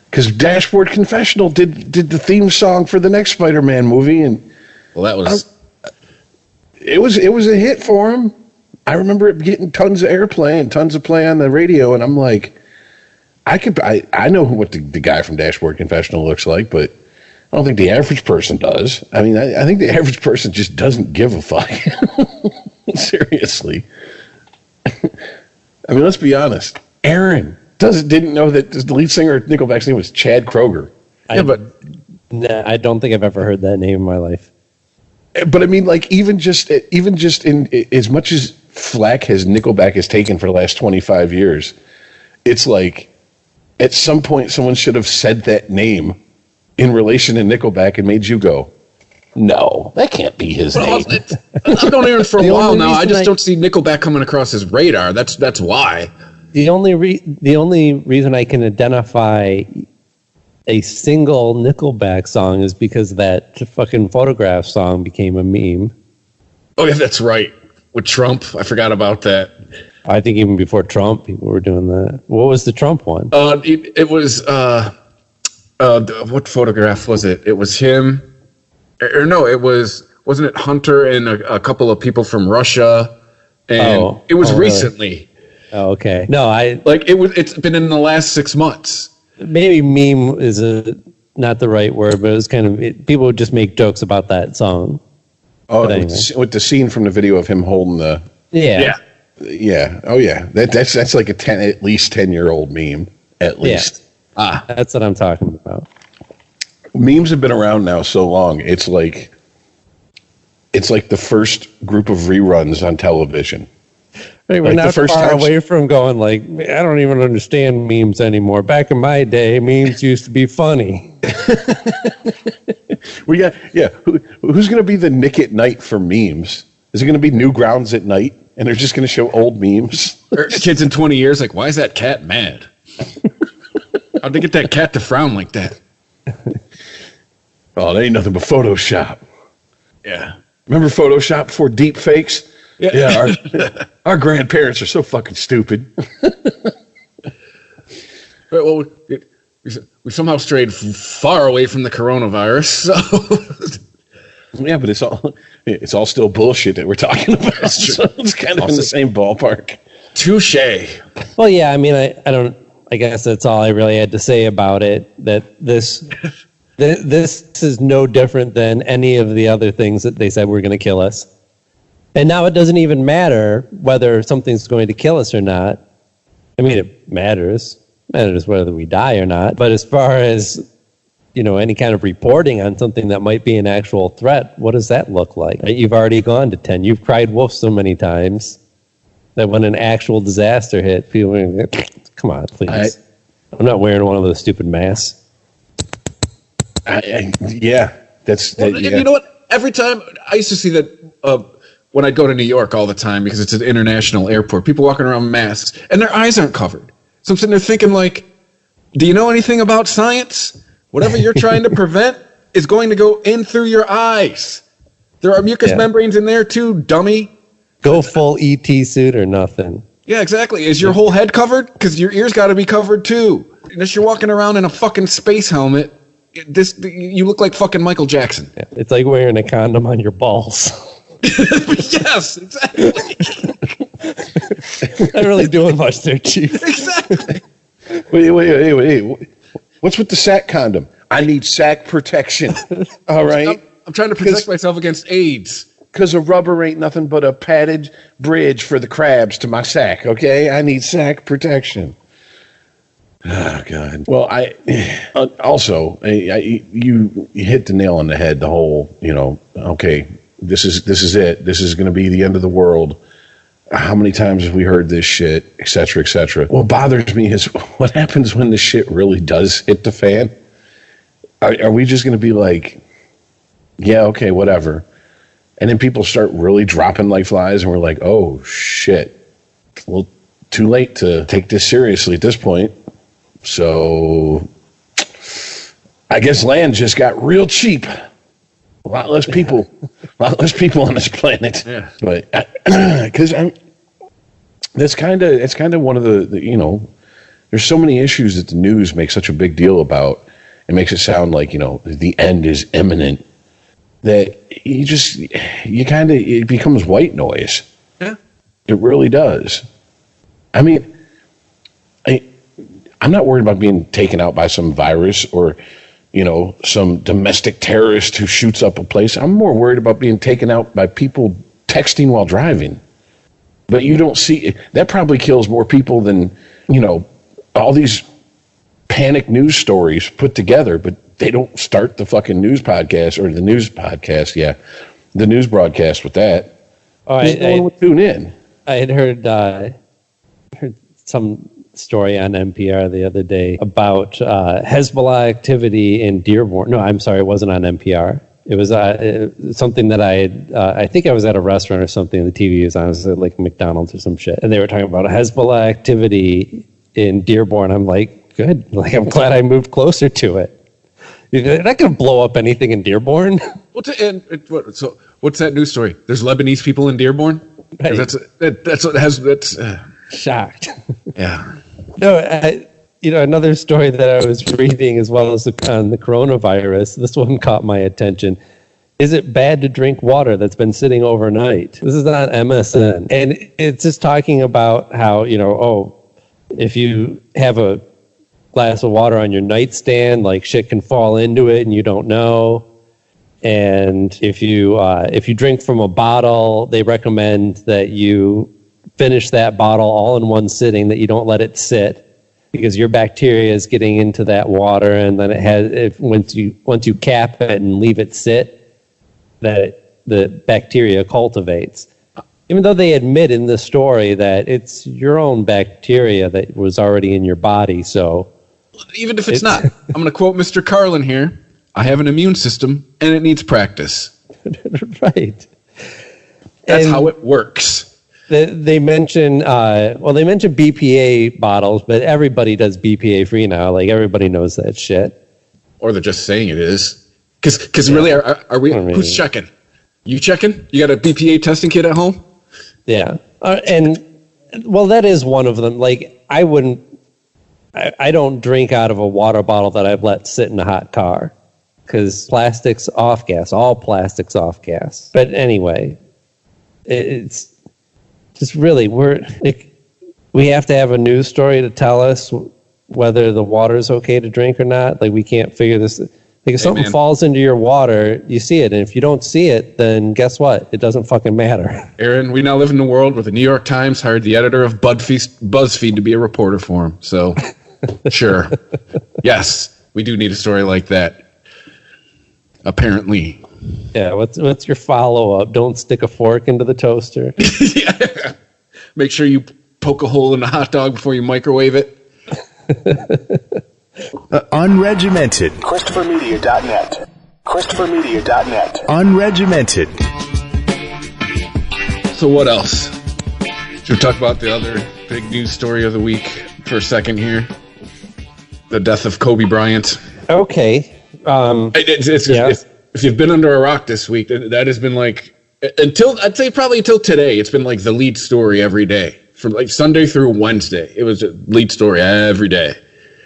Because Dashboard Confessional did the theme song for the next Spider-Man movie, and that was it was a hit for him. I remember it getting tons of airplay and tons of play on the radio, and I'm like, I know what the guy from Dashboard Confessional looks like, but I don't think the average person does. I mean, I think the average person just doesn't give a fuck. Seriously. I mean, let's be honest. Aaron didn't know that the lead singer of Nickelback's name was Chad Kroeger. I don't think I've ever heard that name in my life. But I mean, like, even just in as much as flack as Nickelback has taken for the last 25 years, it's like at some point someone should have said that name in relation to Nickelback and made you go, no, that can't be his name. I've known Aaron for a while now. I just don't see Nickelback coming across his radar. That's why. The only reason I can identify a single Nickelback song is because that fucking Photograph song became a meme. Oh, yeah, that's right. With Trump. I forgot about that. I think even before Trump, people were doing that. What was the Trump one? It was, what Photograph was it? It was him. Or no, wasn't it Hunter and a couple of people from Russia? And it was recently. Really? Oh, okay. No, it's been in the last 6 months. Maybe meme is not the right word, but it was kind of people would just make jokes about that song. Oh, anyway. With the scene from the video of him holding the yeah. Oh yeah, that's like at least 10-year-old meme at least. Yeah. That's what I'm talking about. Memes have been around now so long. It's like the first group of reruns on television. Right, we're not far away from going like, I don't even understand memes anymore. Back in my day, memes used to be funny. Who's going to be the Nick at Night for memes? Is it going to be Newgrounds at Night, and they're just going to show old memes? Or kids in 20 years, like, why is that cat mad? How'd they get that cat to frown like that? Oh, that ain't nothing but Photoshop. Yeah. Remember Photoshop before deep fakes? Yeah, our grandparents are so fucking stupid. Well, we somehow strayed far away from the coronavirus. So. Yeah, but it's all still bullshit that we're talking about. So it's kind of in the same ballpark. Touche. Well, yeah, I mean, I guess that's all I really had to say about it. That this is no different than any of the other things that they said were going to kill us. And now it doesn't even matter whether something's going to kill us or not. I mean, it matters. It matters whether we die or not. But as far as any kind of reporting on something that might be an actual threat, what does that look like? You've already gone to 10. You've cried wolf so many times that when an actual disaster hit, people are like, come on, please. I'm not wearing one of those stupid masks. Yeah. You know what? Every time I used to see that when I go to New York all the time because it's an international airport, people walking around with masks and their eyes aren't covered. So I'm sitting there thinking, like, do you know anything about science? Whatever you're trying to prevent is going to go in through your eyes. There are mucous membranes in there too, dummy. Go full ET suit or nothing. Yeah, exactly. Is your whole head covered? Because your ears got to be covered too. Unless you're walking around in a fucking space helmet, you look like fucking Michael Jackson. Yeah, it's like wearing a condom on your balls. Yes, exactly. Not really doing much there, Chief. Exactly. Wait. What's with the sack condom? I need sack protection. All right? I'm trying to protect myself against AIDS. Because a rubber ain't nothing but a padded bridge for the crabs to my sack, okay? I need sack protection. Oh, God. Well, you hit the nail on the head, the whole, okay, this is it. This is going to be the end of the world. How many times have we heard this shit, et cetera, et cetera? What bothers me is what happens when the shit really does hit the fan. Are we just going to be like, yeah, okay, whatever. And then people start really dropping like flies and we're like, oh, shit. Well, too late to take this seriously at this point. So I guess land just got real cheap. A lot less people on this planet. Yeah. But because it's kind of one of the there's so many issues that the news makes such a big deal about. It makes it sound like, the end is imminent. That it becomes white noise. Yeah. It really does. I mean, I'm not worried about being taken out by some virus or, some domestic terrorist who shoots up a place. I'm more worried about being taken out by people texting while driving. But you don't see that probably kills more people than, all these panic news stories put together, but they don't start the fucking news podcast or the news podcast. Yeah. The news broadcast with that. Oh, no one would tune in. I had heard some story on NPR the other day about Hezbollah activity in Dearborn. No, I'm sorry, it wasn't on NPR. It was something that I think I was at a restaurant or something, and the TV was on. It was like McDonald's or some shit. And they were talking about Hezbollah activity in Dearborn. I'm like, good. Like, I'm glad I moved closer to it. They're not going to blow up anything in Dearborn. What's that news story? There's Lebanese people in Dearborn? Right. That's what has. That's shocked. Yeah. No, another story that I was reading as well as on the coronavirus. This one caught my attention. Is it bad to drink water that's been sitting overnight? This is on MSN, and it's just talking about how if you have a glass of water on your nightstand, like shit can fall into it and you don't know. And if you drink from a bottle, they recommend that you finish that bottle all in one sitting, that you don't let it sit, because your bacteria is getting into that water, and then once you cap it and leave it sit, that the bacteria cultivates. Even though they admit in the story that it's your own bacteria that was already in your body, so even if it's not, I'm going to quote Mr. Carlin here. I have an immune system, and it needs practice. Right. That's how it works. They mention BPA bottles, but everybody does BPA free now. Like, everybody knows that shit. Or they're just saying it is. Because really, are we? Who's checking? You checking? You got a BPA testing kit at home? Yeah. That is one of them. Like, I don't drink out of a water bottle that I've let sit in a hot car, because plastic's off gas. All plastic's off gas. But anyway, it's just really, we have to have a news story to tell us whether the water is okay to drink or not. Like, we can't figure this. Like, if something falls into your water, you see it. And if you don't see it, then guess what? It doesn't fucking matter. Aaron, we now live in a world where the New York Times hired the editor of BuzzFeed to be a reporter for him. So, sure. Yes, we do need a story like that. apparently. Yeah, what's your follow-up? Don't stick a fork into the toaster. Yeah. Make sure you poke a hole in the hot dog before you microwave it. Unregimented. ChristopherMedia.net. ChristopherMedia.net. Unregimented. So what else? Should we talk about the other big news story of the week for a second here? The death of Kobe Bryant. Okay. If you've been under a rock this week, that has been like, I'd say probably until today, it's been like the lead story every day. From like Sunday through Wednesday, it was a lead story every day.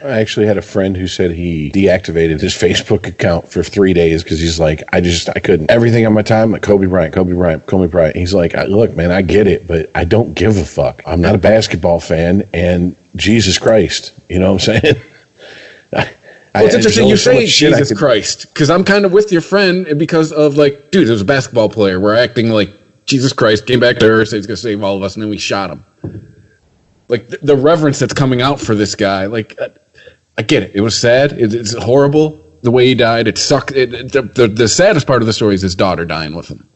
I actually had a friend who said he deactivated his Facebook account for 3 days because he's like, I couldn't. Everything on my time, like Kobe Bryant. He's like, look, man, I get it, but I don't give a fuck. I'm not a basketball fan, and Jesus Christ, you know what I'm saying? Well, it's interesting you say Jesus Christ, because I'm kind of with your friend because of like, dude, there's a basketball player. We're acting like Jesus Christ came back to earth, he's going to save all of us, and then we shot him. Like, the reverence that's coming out for this guy, like, I get it. It was sad. It's horrible the way he died. It sucked. The saddest part of the story is his daughter dying with him.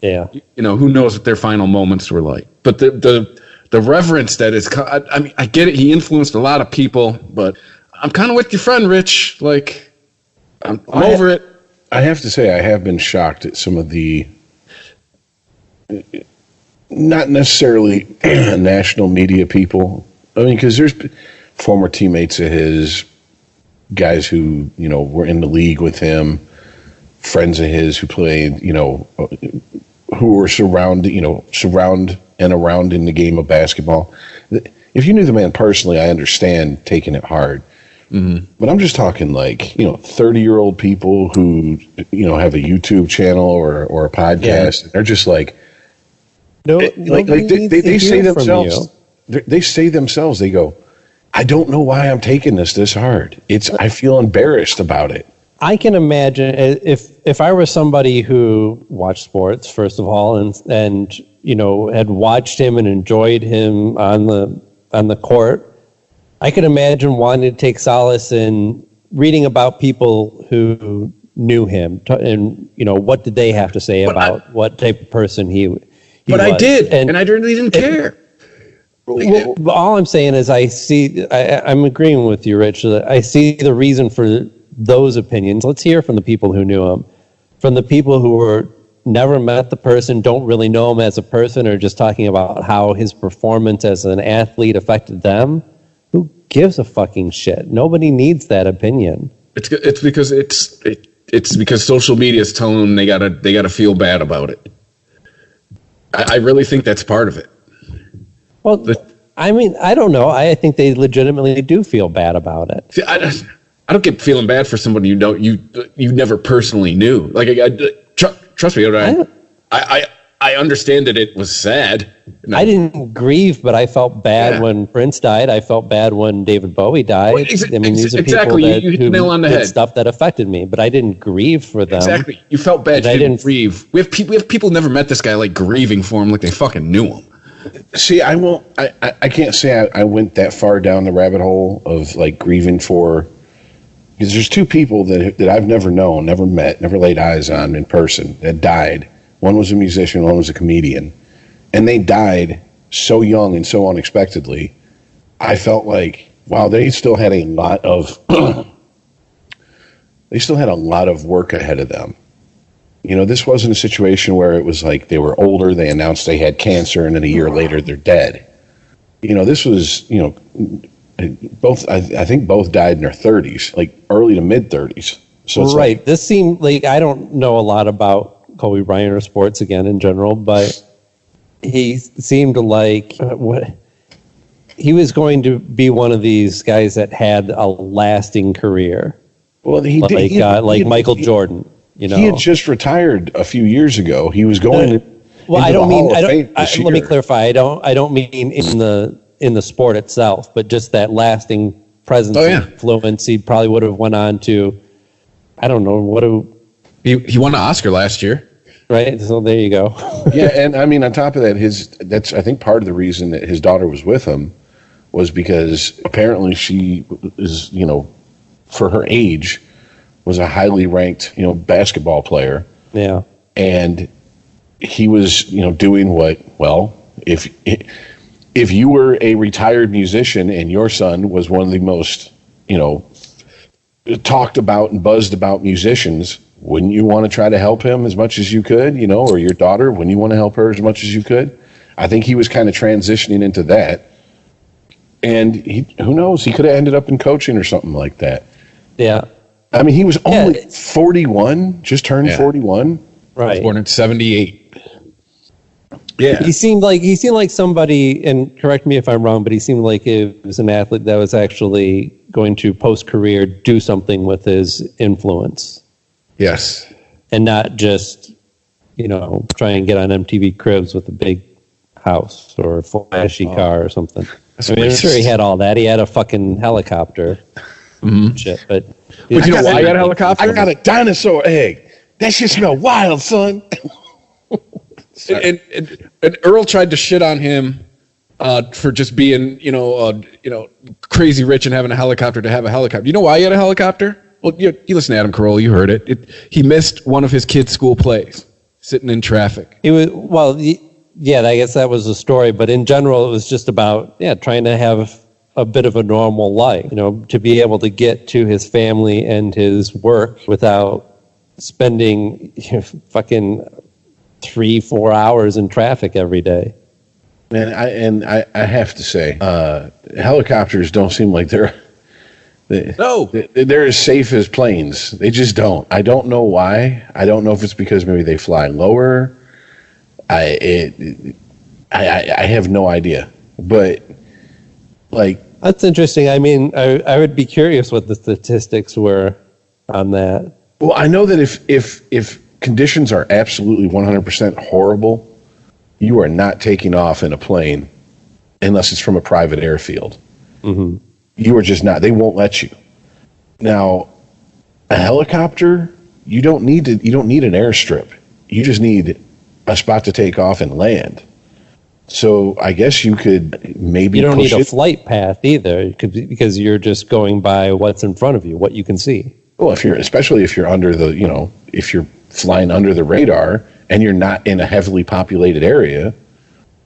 Yeah. You know, who knows what their final moments were like. But the reverence that is, I mean, I get it. He influenced a lot of people, but I'm kind of with your friend, Rich. Like, I'm over it. I have to say, I have been shocked at some of the, not necessarily national media people. I mean, because there's former teammates of his, guys who, you know, were in the league with him, friends of his who played, you know, who were surround and around in the game of basketball. If you knew the man personally, I understand taking it hard. Mm-hmm. But I'm just talking like, you know, 30-year-old people who, you know, have a YouTube channel or a podcast. Yeah. They're just like, they say themselves, they go, I don't know why I'm taking this hard. I feel embarrassed about it. I can imagine if I were somebody who watched sports, first of all, and you know, had watched him and enjoyed him on the court, I could imagine wanting to take solace in reading about people who knew him and, you know, what did they have to say about what type of person he was. But I did, and I really didn't care. Well, all I'm saying is I'm agreeing with you, Rich. I see the reason for those opinions. Let's hear from the people who knew him. From the people who were never met the person, don't really know him as a person, or just talking about how his performance as an athlete affected them. Who gives a fucking shit? Nobody needs that opinion. It's because social media is telling them they gotta feel bad about it. I really think that's part of it. Well, I mean, I don't know. I think they legitimately do feel bad about it. See, I don't get feeling bad for somebody you never personally knew. Like, trust me, I understand that it was sad. I didn't grieve, but I felt bad when Prince died. I felt bad when David Bowie died. Well, I mean, these are people that you hit the nail on the head. Stuff that affected me, but I didn't grieve for them. Exactly. You felt bad. You didn't grieve. We have people never met this guy like grieving for him like they fucking knew him. See, I can't say I went that far down the rabbit hole of like grieving for, because there's two people that I've never known, never met, never laid eyes on in person that died. One was a musician, one was a comedian, and they died so young and so unexpectedly. I felt like, wow, they still had a lot of work ahead of them. You know, this wasn't a situation where it was like they were older, they announced they had cancer, and then a year later they're dead. You know, this was, you know, I think both died in their 30s, like early to mid 30s. So it's right. This seemed like, I don't know a lot about Kobe Bryant or sports again in general, but he seemed like he was going to be one of these guys that had a lasting career. Well, like Michael Jordan. You know, he had just retired a few years ago. He was going. Well, I don't mean. Let me clarify. I don't mean in the sport itself, but just that lasting presence and influence. He probably would have went on to, I don't know, he won an Oscar last year. Right, so there you go. Yeah, and I mean, on top of that, that's I think part of the reason that his daughter was with him was because apparently she is, you know, for her age, was a highly ranked, basketball player. Yeah. And he was, doing what, well, if you were a retired musician and your son was one of the most, talked about and buzzed about musicians, wouldn't you want to try to help him as much as you could, or your daughter, wouldn't you want to help her as much as you could? I think he was kind of transitioning into that. And who knows, he could have ended up in coaching or something like that. Yeah. I mean, he was only 41, just turned 41. Right. He was born in 78. Yeah. He seemed like somebody, and correct me if I'm wrong, but he seemed like he was an athlete that was actually going to post-career do something with his influence. Yes. And not just, try and get on MTV Cribs with a big house or a flashy car or something. I'm sure he had all that. He had a fucking helicopter. Mm-hmm. Shit, but you know why he had a helicopter? I got a dinosaur egg. That shit smell wild, son. and Earl tried to shit on him for just being, crazy rich and having a helicopter to have a helicopter. You know why he had a helicopter? Well, you listen to Adam Carolla, you heard it. He missed one of his kids' school plays, sitting in traffic. It was I guess that was the story. But in general, it was just about trying to have a bit of a normal life. To be able to get to his family and his work without spending fucking 3-4 hours in traffic every day. And I have to say, helicopters don't seem like they're as safe as planes. They just don't. I don't know why. I don't know if it's because maybe they fly lower. I have no idea. But that's interesting. I mean, I would be curious what the statistics were on that. Well, I know that if conditions are absolutely 100% horrible, you are not taking off in a plane unless it's from a private airfield. Mm-hmm. You are just not. They won't let you. Now, a helicopter, you don't need an airstrip. You just need a spot to take off and land. So I guess you could maybe. You don't need a flight path either, because you're just going by what's in front of you, what you can see. Well, especially if you're under the, if you're flying under the radar and you're not in a heavily populated area,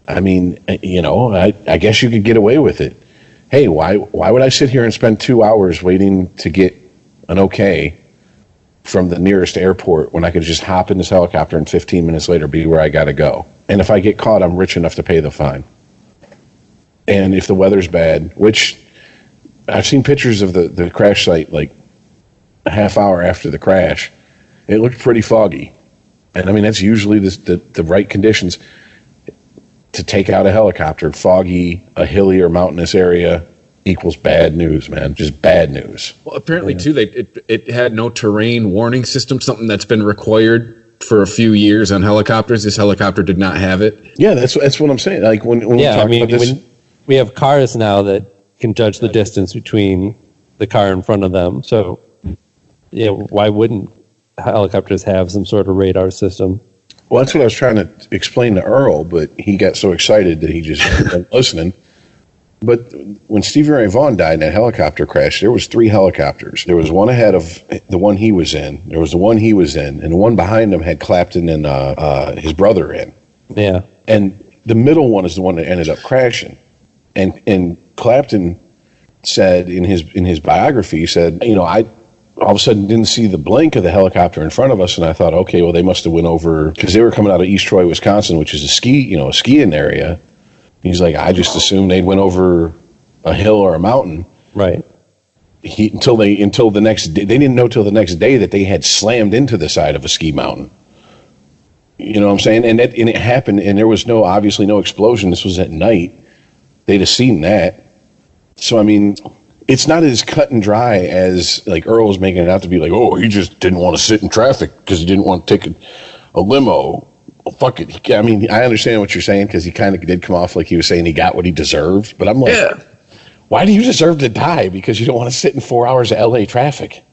I mean, I guess you could get away with it. Hey, why would I sit here and spend 2 hours waiting to get an okay from the nearest airport when I could just hop in this helicopter and 15 minutes later be where I got to go? And if I get caught, I'm rich enough to pay the fine. And if the weather's bad, which I've seen pictures of the crash site like a half hour after the crash, it looked pretty foggy. And I mean, that's usually the right conditions to take out a helicopter. Foggy, a hilly or mountainous area equals bad news, man. Just bad news. Well, apparently, too, it had no terrain warning system, something that's been required for a few years on helicopters. This helicopter did not have it. Yeah, that's what I'm saying. Like when we talk about this, when we have cars now that can judge the distance between the car in front of them. So, why wouldn't helicopters have some sort of radar system? Well, that's what I was trying to explain to Earl, but he got so excited that he just wasn't listening. But when Stevie Ray Vaughan died in that helicopter crash, there was 3 helicopters. There was one ahead of the one he was in. There was the one he was in, and the one behind him had Clapton and his brother in. Yeah. And the middle one is the one that ended up crashing. And Clapton said in his biography, he said, I all of a sudden didn't see the blink of the helicopter in front of us, and I thought, okay, well, they must have went over, because they were coming out of East Troy, Wisconsin, which is a skiing area. He's like, I just assumed they went over a hill or a mountain. Right. Until the next day, they didn't know till the next day that they had slammed into the side of a ski mountain. You know what I'm saying? And it happened, and there was obviously no explosion. This was at night. They'd have seen that. So I mean, it's not as cut and dry as like Earl was making it out to be. Like, oh, he just didn't want to sit in traffic because he didn't want to take a limo. Well, fuck it. I mean, I understand what you're saying, because he kind of did come off like he was saying he got what he deserved. But I'm like, why do you deserve to die? Because you don't want to sit in 4 hours of LA traffic.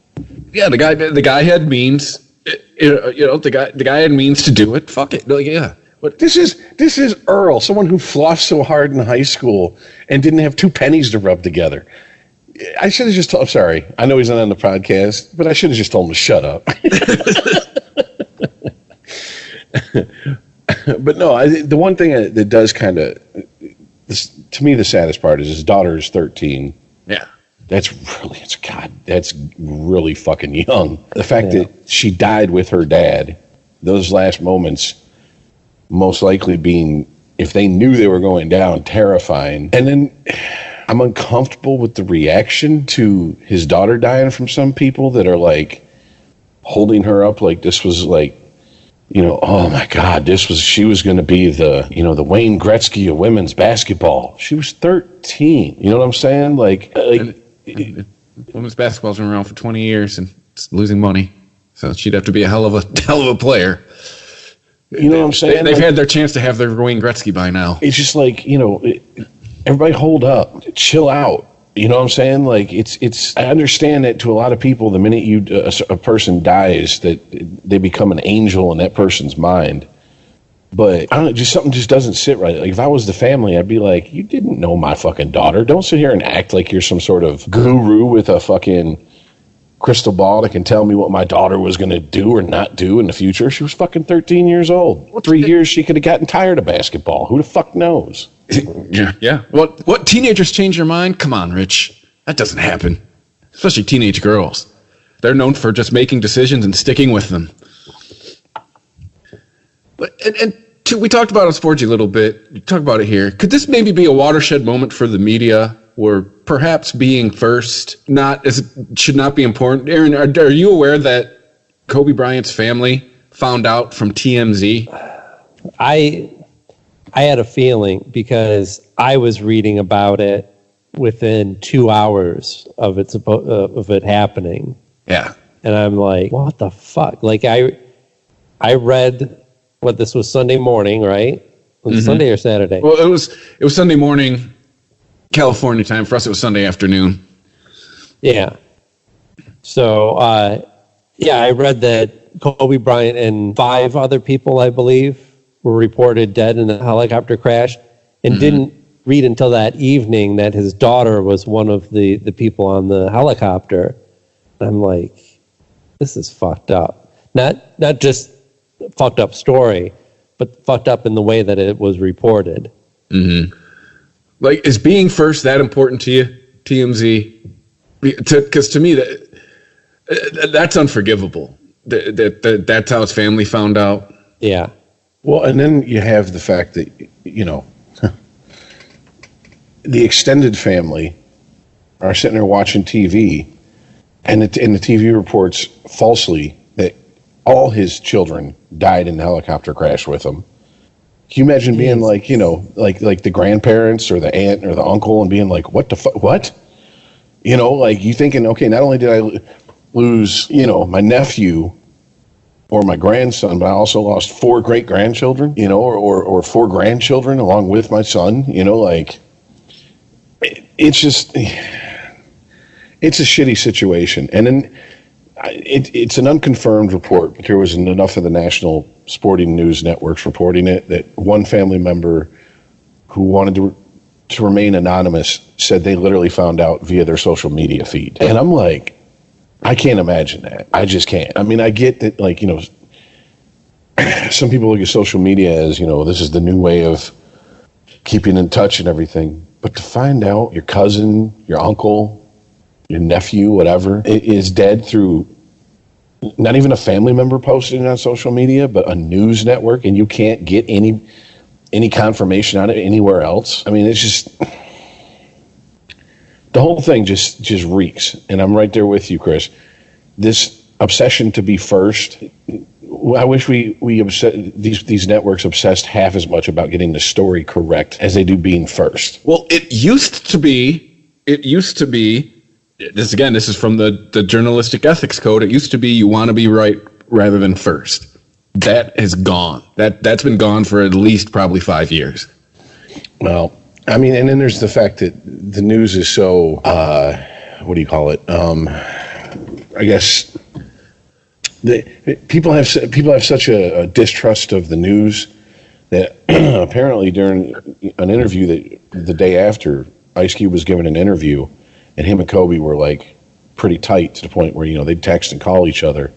Yeah, the guy had means. The guy had means to do it. Fuck it. Like, yeah. But this is Earl, someone who flossed so hard in high school and didn't have 2 pennies to rub together. I should have just told. I'm sorry. I know he's not on the podcast, but I should have just told him to shut up. But no, the one thing that does kind of, to me, the saddest part is his daughter is 13. Yeah. That's really fucking young. The fact that she died with her dad, those last moments, most likely being, if they knew they were going down, terrifying. And then I'm uncomfortable with the reaction to his daughter dying from some people that are like holding her up like this was like, oh my God, she was going to be the Wayne Gretzky of women's basketball. She was 13. You know what I'm saying? Women's basketball's been around for 20 years and it's losing money. So she'd have to be a hell of a player. You know what I'm saying? They've had their chance to have their Wayne Gretzky by now. It's just like, everybody hold up, chill out. You know what I'm saying? Like it's. I understand that to a lot of people, the minute a person dies, that they become an angel in that person's mind. But I don't know, something just doesn't sit right. Like if I was the family, I'd be like, you didn't know my fucking daughter. Don't sit here and act like you're some sort of guru with a fucking crystal ball that can tell me what my daughter was going to do or not do in the future. She was fucking 13 years old. 3 years she could have gotten tired of basketball. Who the fuck knows? Yeah. What teenagers change their mind? Come on, Rich. That doesn't happen. Especially teenage girls. They're known for just making decisions and sticking with them. We talked about it on Sporgy a little bit. You talk about it here. Could this maybe be a watershed moment for the media where perhaps being first should not be important? Aaron, are you aware that Kobe Bryant's family found out from TMZ? I had a feeling because I was reading about it within 2 hours of it happening. Yeah. And I'm like, what the fuck? Like I read this was Sunday morning, right? Was it Sunday or Saturday? Well, it was Sunday morning, California time. For us, it was Sunday afternoon. Yeah. So, I read that Kobe Bryant and 5 other people, I believe, were reported dead in a helicopter crash, and didn't read until that evening that his daughter was one of the people on the helicopter. I'm like, this is fucked up. Not just fucked up story, but fucked up in the way that it was reported. Mm-hmm. Like, is being first that important to you, TMZ? Because to me, that's unforgivable. That's how his family found out. Yeah. Well, and then you have the fact that, the extended family are sitting there watching TV, and the TV reports falsely that all his children died in the helicopter crash with him. Can you imagine being like, like the grandparents or the aunt or the uncle and being like, what the fuck, what? Like you thinking, okay, not only did I lose, my nephew or my grandson, but I also lost 4 great-grandchildren, or 4 grandchildren along with my son, like it's just, it's a shitty situation. And then it's an unconfirmed report, but there was enough of the national sporting news networks reporting it that one family member who wanted to remain anonymous said they literally found out via their social media feed. And I'm like, I can't imagine that. I just can't. I mean, I get that, some people look at social media as, this is the new way of keeping in touch and everything. But to find out your cousin, your uncle, your nephew, whatever, is dead through not even a family member posting it on social media, but a news network, and you can't get any confirmation on it anywhere else. I mean, it's just, the whole thing just reeks. And I'm right there with you, Chris. This obsession to be first, I wish these networks obsessed half as much about getting the story correct as they do being first. Well, it used to be, this is from the journalistic ethics code. It used to be you want to be right rather than first. That is gone. That's been gone for at least probably 5 years. Well, I mean, and then there's the fact that the news is so, what do you call it? I guess people have such a distrust of the news that apparently during an interview that the day after Ice Cube was given an interview, and him and Kobe were like pretty tight to the point where, you know, they'd text and call each other.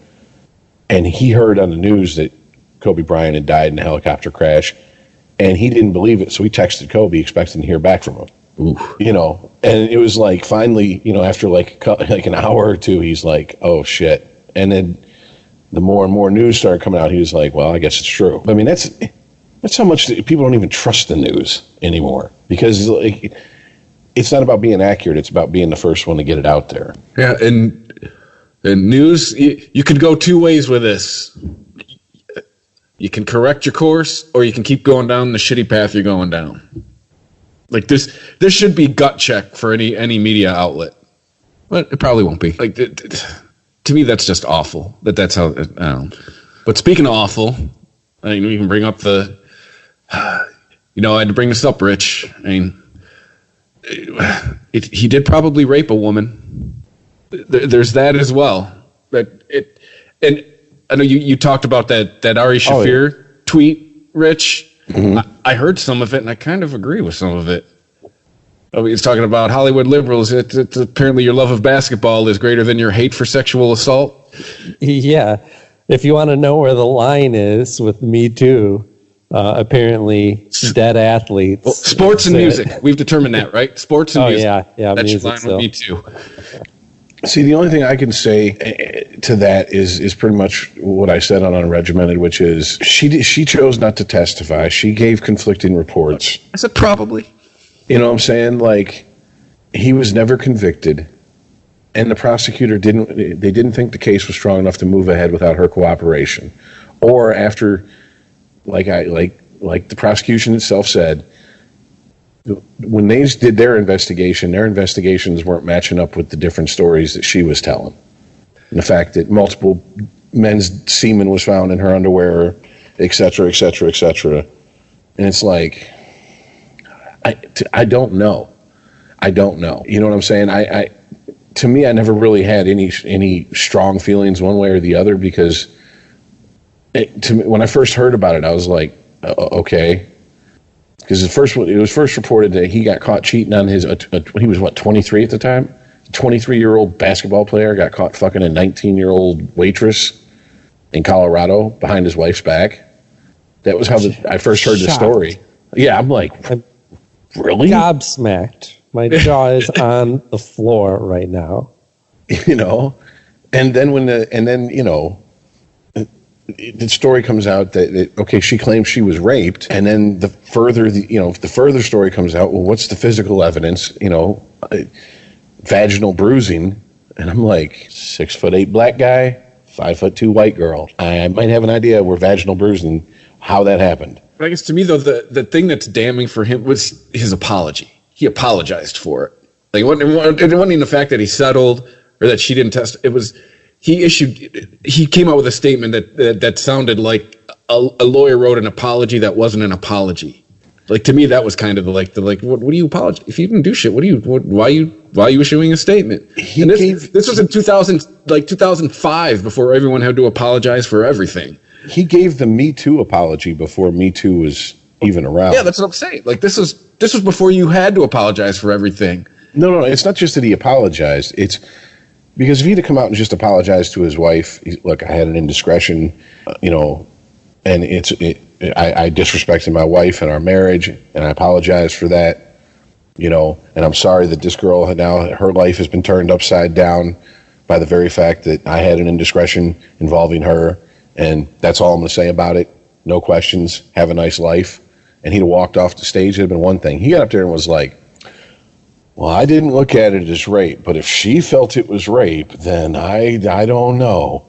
And he heard on the news that Kobe Bryant had died in a helicopter crash, and he didn't believe it, so he texted Kobe expecting to hear back from him. Ooh. You know, and it was like finally, you know, after like an hour or two, he's like, oh shit. And then the more and more news started coming out, he was like, well, I guess it's true. I mean, that's how much people don't even trust the news anymore, because like, it's not about being accurate. It's about being the first one to get it out there. Yeah, and news, you could go two ways with this. You can correct your course, or you can keep going down the shitty path you're going down. Like this should be gut check for any media outlet, but it probably won't be. Like to me, that's just awful. That's how. I don't know. But speaking of awful, I mean, we can bring up the. You know, I had to bring this up, Rich. I mean, he did probably rape a woman. There's that as well. And I know you talked about that Ari Shaffir tweet, Rich. Mm-hmm. I heard some of it, and I kind of agree with some of it. I mean, it's talking about Hollywood liberals. It's apparently your love of basketball is greater than your hate for sexual assault. Yeah. If you want to know where the line is with Me Too, apparently dead athletes. Well, sports and music. We've determined that, right? Sports and music. Yeah. That's music your line still. with Me Too. See, the only thing I can say to that is pretty much what I said on Unregimented, which is she chose not to testify. She gave conflicting reports. I said probably. You know what I'm saying? Like, he was never convicted, and the prosecutor didn't think the case was strong enough to move ahead without her cooperation. Or after, like the prosecution itself said, when they did their investigations weren't matching up with the different stories that she was telling. And the fact that multiple men's semen was found in her underwear, et cetera, et cetera, et cetera. And it's like, I don't know. I don't know. You know what I'm saying? To me, I never really had any strong feelings one way or the other, because to me, when I first heard about it, I was like, okay. Because it was first reported that he got caught cheating on he was 23 at the time? 23-year-old basketball player got caught fucking a 19-year-old waitress in Colorado behind his wife's back. That was how I first heard the story. Yeah, I'm like, really? Gobsmacked. My jaw is on the floor right now. You know, and then you know, the story comes out that okay, she claims she was raped, and then the further story comes out, well, what's the physical evidence? You know, vaginal bruising, and I'm like, 6'8" black guy, 5'2" white girl. I might have an idea where vaginal bruising, how that happened. I guess to me though, the thing that's damning for him was his apology. He apologized for it. Like it wasn't even the fact that he settled or that she didn't test. It was. He came out with a statement that sounded like a lawyer wrote an apology that wasn't an apology. Like, to me, that was kind of like what do you apologize if you didn't do shit? Why are you issuing a statement? This was in 2005 before everyone had to apologize for everything. He gave the Me Too apology before Me Too was even around. Yeah, that's what I'm saying. Like, this was before you had to apologize for everything. No, it's not just that he apologized. It's because if he'd have come out and just apologized to his wife, look, I had an indiscretion, you know, and I disrespected my wife and our marriage, and I apologize for that, you know, and I'm sorry that this girl her life has been turned upside down by the very fact that I had an indiscretion involving her, and that's all I'm going to say about it. No questions. Have a nice life. And he'd have walked off the stage. It'd have been one thing. He got up there and was like, well, I didn't look at it as rape, but if she felt it was rape, then I don't know.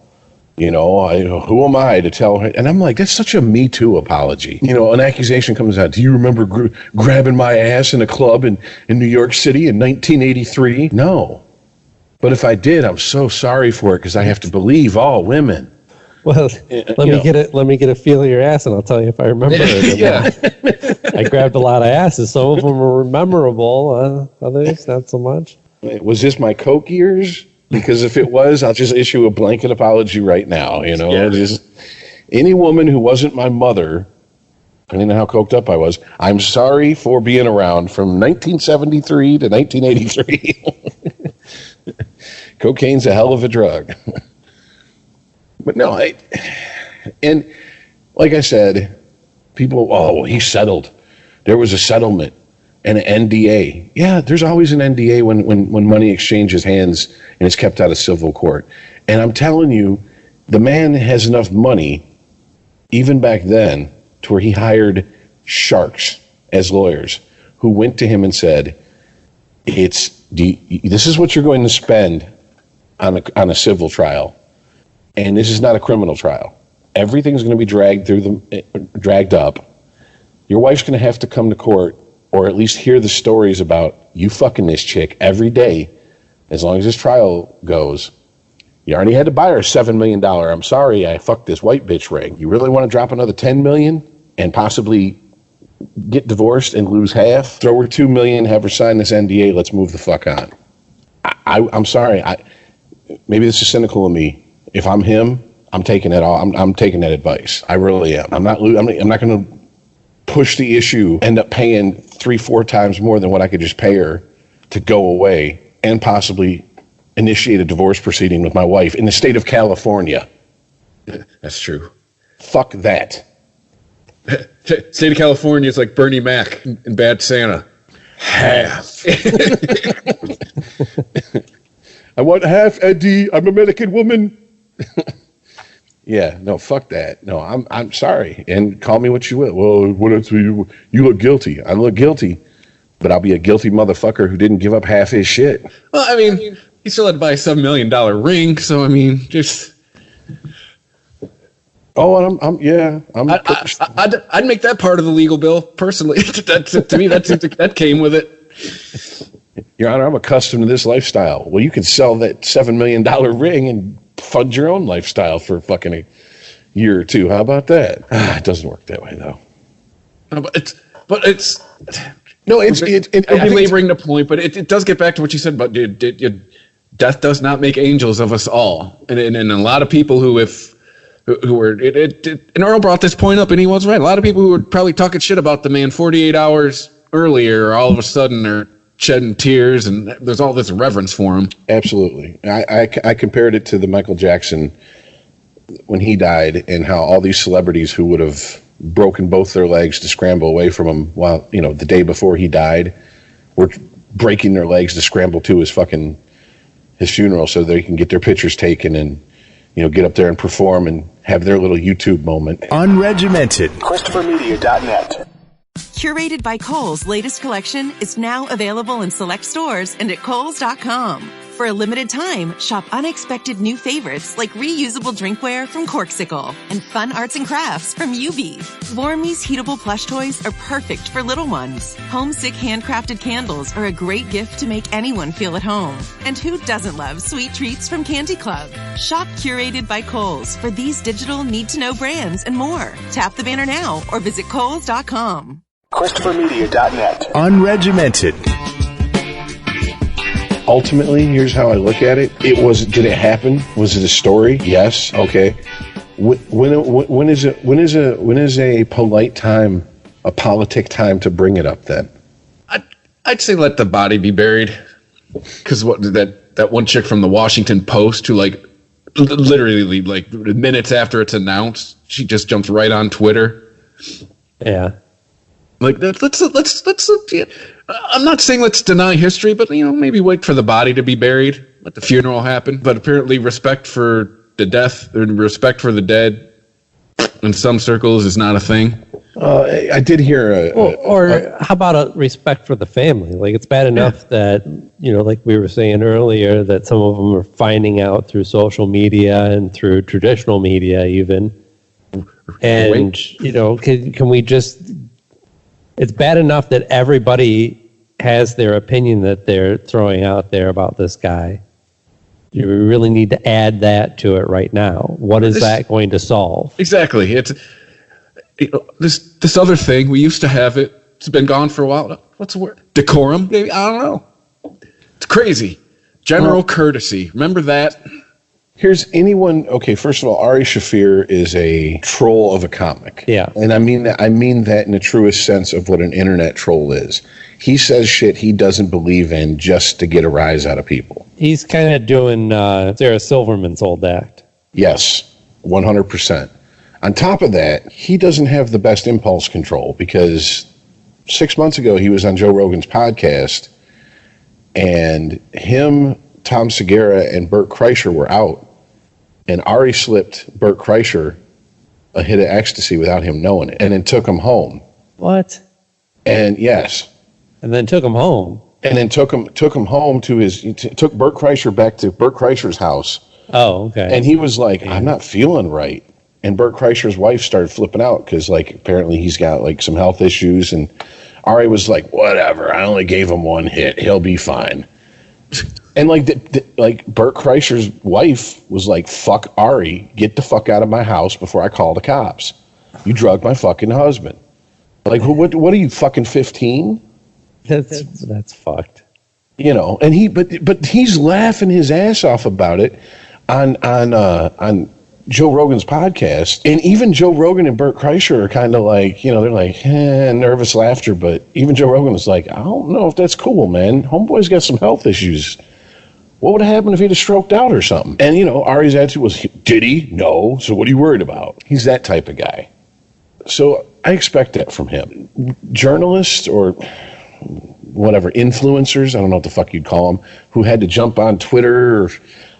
You know, who am I to tell her? And I'm like, that's such a Me Too apology. You know, an accusation comes out. Do you remember grabbing my ass in a club in New York City in 1983? No. But if I did, I'm so sorry for it because I have to believe all women. Well, let me get a feel of your ass, and I'll tell you if I remember it. Yeah. I grabbed a lot of asses. Some of them were memorable. Others, not so much. Was this my coke years? Because if it was, I'll just issue a blanket apology right now. You know, just any woman who wasn't my mother depending on how coked up I was. I'm sorry for being around from 1973 to 1983. Cocaine's a hell of a drug. But no, and like I said, people, oh, he settled. There was a settlement and an NDA. Yeah, there's always an NDA when money exchanges hands and is kept out of civil court. And I'm telling you, the man has enough money, even back then, to where he hired sharks as lawyers who went to him and said, this is what you're going to spend on a civil trial. And this is not a criminal trial. Everything's going to be dragged up. Your wife's going to have to come to court, or at least hear the stories about you fucking this chick every day, as long as this trial goes. You already had to buy her $7 million. I'm sorry, I fucked this white bitch ring. You really want to drop another $10 million and possibly get divorced and lose half? Throw her $2 million, have her sign this NDA. Let's move the fuck on. I'm sorry. Maybe this is cynical of me. If I'm him, I'm taking it all. I'm taking that advice. I really am. I'm not going to push the issue, end up paying 3-4 times more than what I could just pay her to go away and possibly initiate a divorce proceeding with my wife in the state of California. That's true. Fuck that. State of California is like Bernie Mac in Bad Santa. Half. I want half, Eddie. I'm an American woman. Yeah, no, fuck that. No, I'm sorry. And call me what you will. Well, what else you look guilty. I look guilty, but I'll be a guilty motherfucker who didn't give up half his shit. Well, I mean, he still had to buy a $7 million ring, so I mean, just. Oh, I'd make that part of the legal bill personally. To me, that came with it. Your Honor, I'm accustomed to this lifestyle. Well, you could sell that $7 million ring and fund your own lifestyle for fucking a year or two. How about that? It doesn't work that way, though. I'm belaboring the point, but it does get back to what you said about death does not make angels of us all, and a lot of people who were and Earl brought this point up, and he was right. A lot of people who were probably talking shit about the man 48 hours earlier, all of a sudden are shedding tears, and there's all this reverence for him. Absolutely. I compared it to the Michael Jackson when he died, and how all these celebrities who would have broken both their legs to scramble away from him while, the day before he died, were breaking their legs to scramble to his funeral so they can get their pictures taken and, get up there and perform and have their little YouTube moment. Unregimented. ChristopherMedia.net. Curated by Kohl's latest collection is now available in select stores and at Kohls.com. For a limited time, shop unexpected new favorites like reusable drinkware from Corksicle and fun arts and crafts from UV. Vormy's heatable plush toys are perfect for little ones. Homesick handcrafted candles are a great gift to make anyone feel at home. And who doesn't love sweet treats from Candy Club? Shop Curated by Kohl's for these digital need-to-know brands and more. Tap the banner now or visit Kohls.com. ChristopherMedia.net. Unregimented. Ultimately, here's how I look at it. Did it happen? Was it a story? Yes. Okay. When is a polite time, a politic time to bring it up then? I'd say let the body be buried. Because that one chick from the Washington Post who literally minutes after it's announced, she just jumped right on Twitter. Yeah. Let's I'm not saying let's deny history, but maybe wait for the body to be buried, let the funeral happen. But apparently respect for the death and respect for the dead in some circles is not a thing. I did hear how about a respect for the family? It's bad enough that, like we were saying earlier, that some of them are finding out through social media and through traditional media even. And, can we just... It's bad enough that everybody has their opinion that they're throwing out there about this guy. You really need to add that to it right now. What is that going to solve? Exactly. It's this other thing. We used to have it. It's been gone for a while. What's the word? Decorum? Maybe? I don't know. It's crazy. General courtesy. Remember that? Here's anyone. Okay, first of all, Ari Shaffir is a troll of a comic. Yeah, and I mean that in the truest sense of what an internet troll is. He says shit he doesn't believe in just to get a rise out of people. He's kind of doing Sarah Silverman's old act. Yes, 100%. On top of that, he doesn't have the best impulse control because 6 months ago he was on Joe Rogan's podcast, and him, Tom Segura, and Bert Kreischer were out. And Ari slipped Bert Kreischer a hit of ecstasy without him knowing it, and then took him home. What? And yes, and then took him home. And then took him home to took Bert Kreischer back to Bert Kreischer's house. Oh, okay. And he was like, "I'm not feeling right." And Bert Kreischer's wife started flipping out because, like, apparently he's got like some health issues. And Ari was like, "Whatever. I only gave him one hit. He'll be fine." And like Bert Kreischer's wife was like, "Fuck Ari, get the fuck out of my house before I call the cops. You drugged my fucking husband." Like, what are you, fucking 15? That's fucked. You know, and but he's laughing his ass off about it on Joe Rogan's podcast. And even Joe Rogan and Bert Kreischer are kind of like, you know, they're like, nervous laughter. But even Joe Rogan was like, "I don't know if that's cool, man. Homeboy's got some health issues. What would have happened if he'd have stroked out or something?" And, you know, Ari's attitude was, "Did he? No. So what are you worried about?" He's that type of guy. So I expect that from him. Journalists or whatever, influencers, I don't know what the fuck you'd call them, who had to jump on Twitter or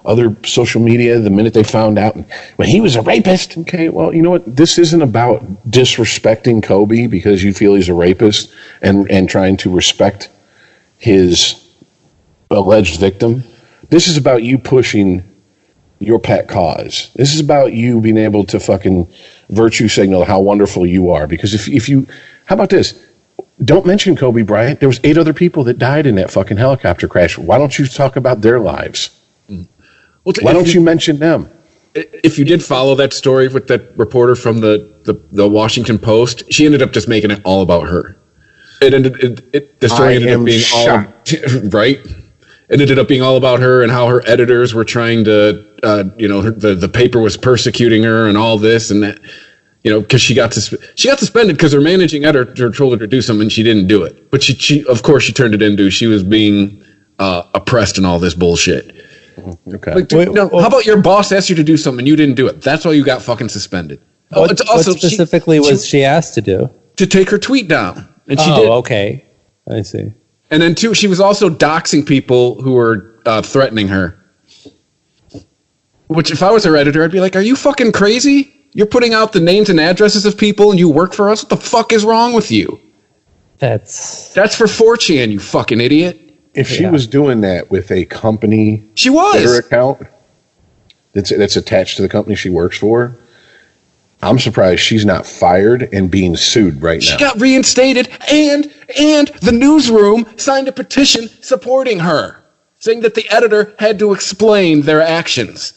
other social media the minute they found out when he was a rapist. Okay, well, you know what? This isn't about disrespecting Kobe because you feel he's a rapist and trying to respect his alleged victim. This is about you pushing your pet cause. This is about you being able to fucking virtue signal how wonderful you are. Because if you, how about this? Don't mention Kobe Bryant. There was 8 other people that died in that fucking helicopter crash. Why don't you talk about their lives? Well, why don't you mention them? If you did follow that story with that reporter from the Washington Post, she ended up just making it all about her. The story ended up being all right. It ended up being all about her and how her editors were trying to, the paper was persecuting her and all this and that, you know, because she got suspended because her managing editor told her to do something and she didn't do it. But she of course she turned it into she was being oppressed and all this bullshit. Okay. Like, dude, how about your boss asked you to do something and you didn't do it? That's why you got fucking suspended. What specifically was she asked to do? To take her tweet down, and she did. Oh, okay, I see. And then two, she was also doxing people who were threatening her. Which, if I was her editor, I'd be like, "Are you fucking crazy? You're putting out the names and addresses of people, and you work for us. What the fuck is wrong with you?" That's for 4chan, you fucking idiot. If she was doing that with a company Twitter account that's attached to the company she works for, I'm surprised she's not fired and being sued right now. She got reinstated, and the newsroom signed a petition supporting her, saying that the editor had to explain their actions.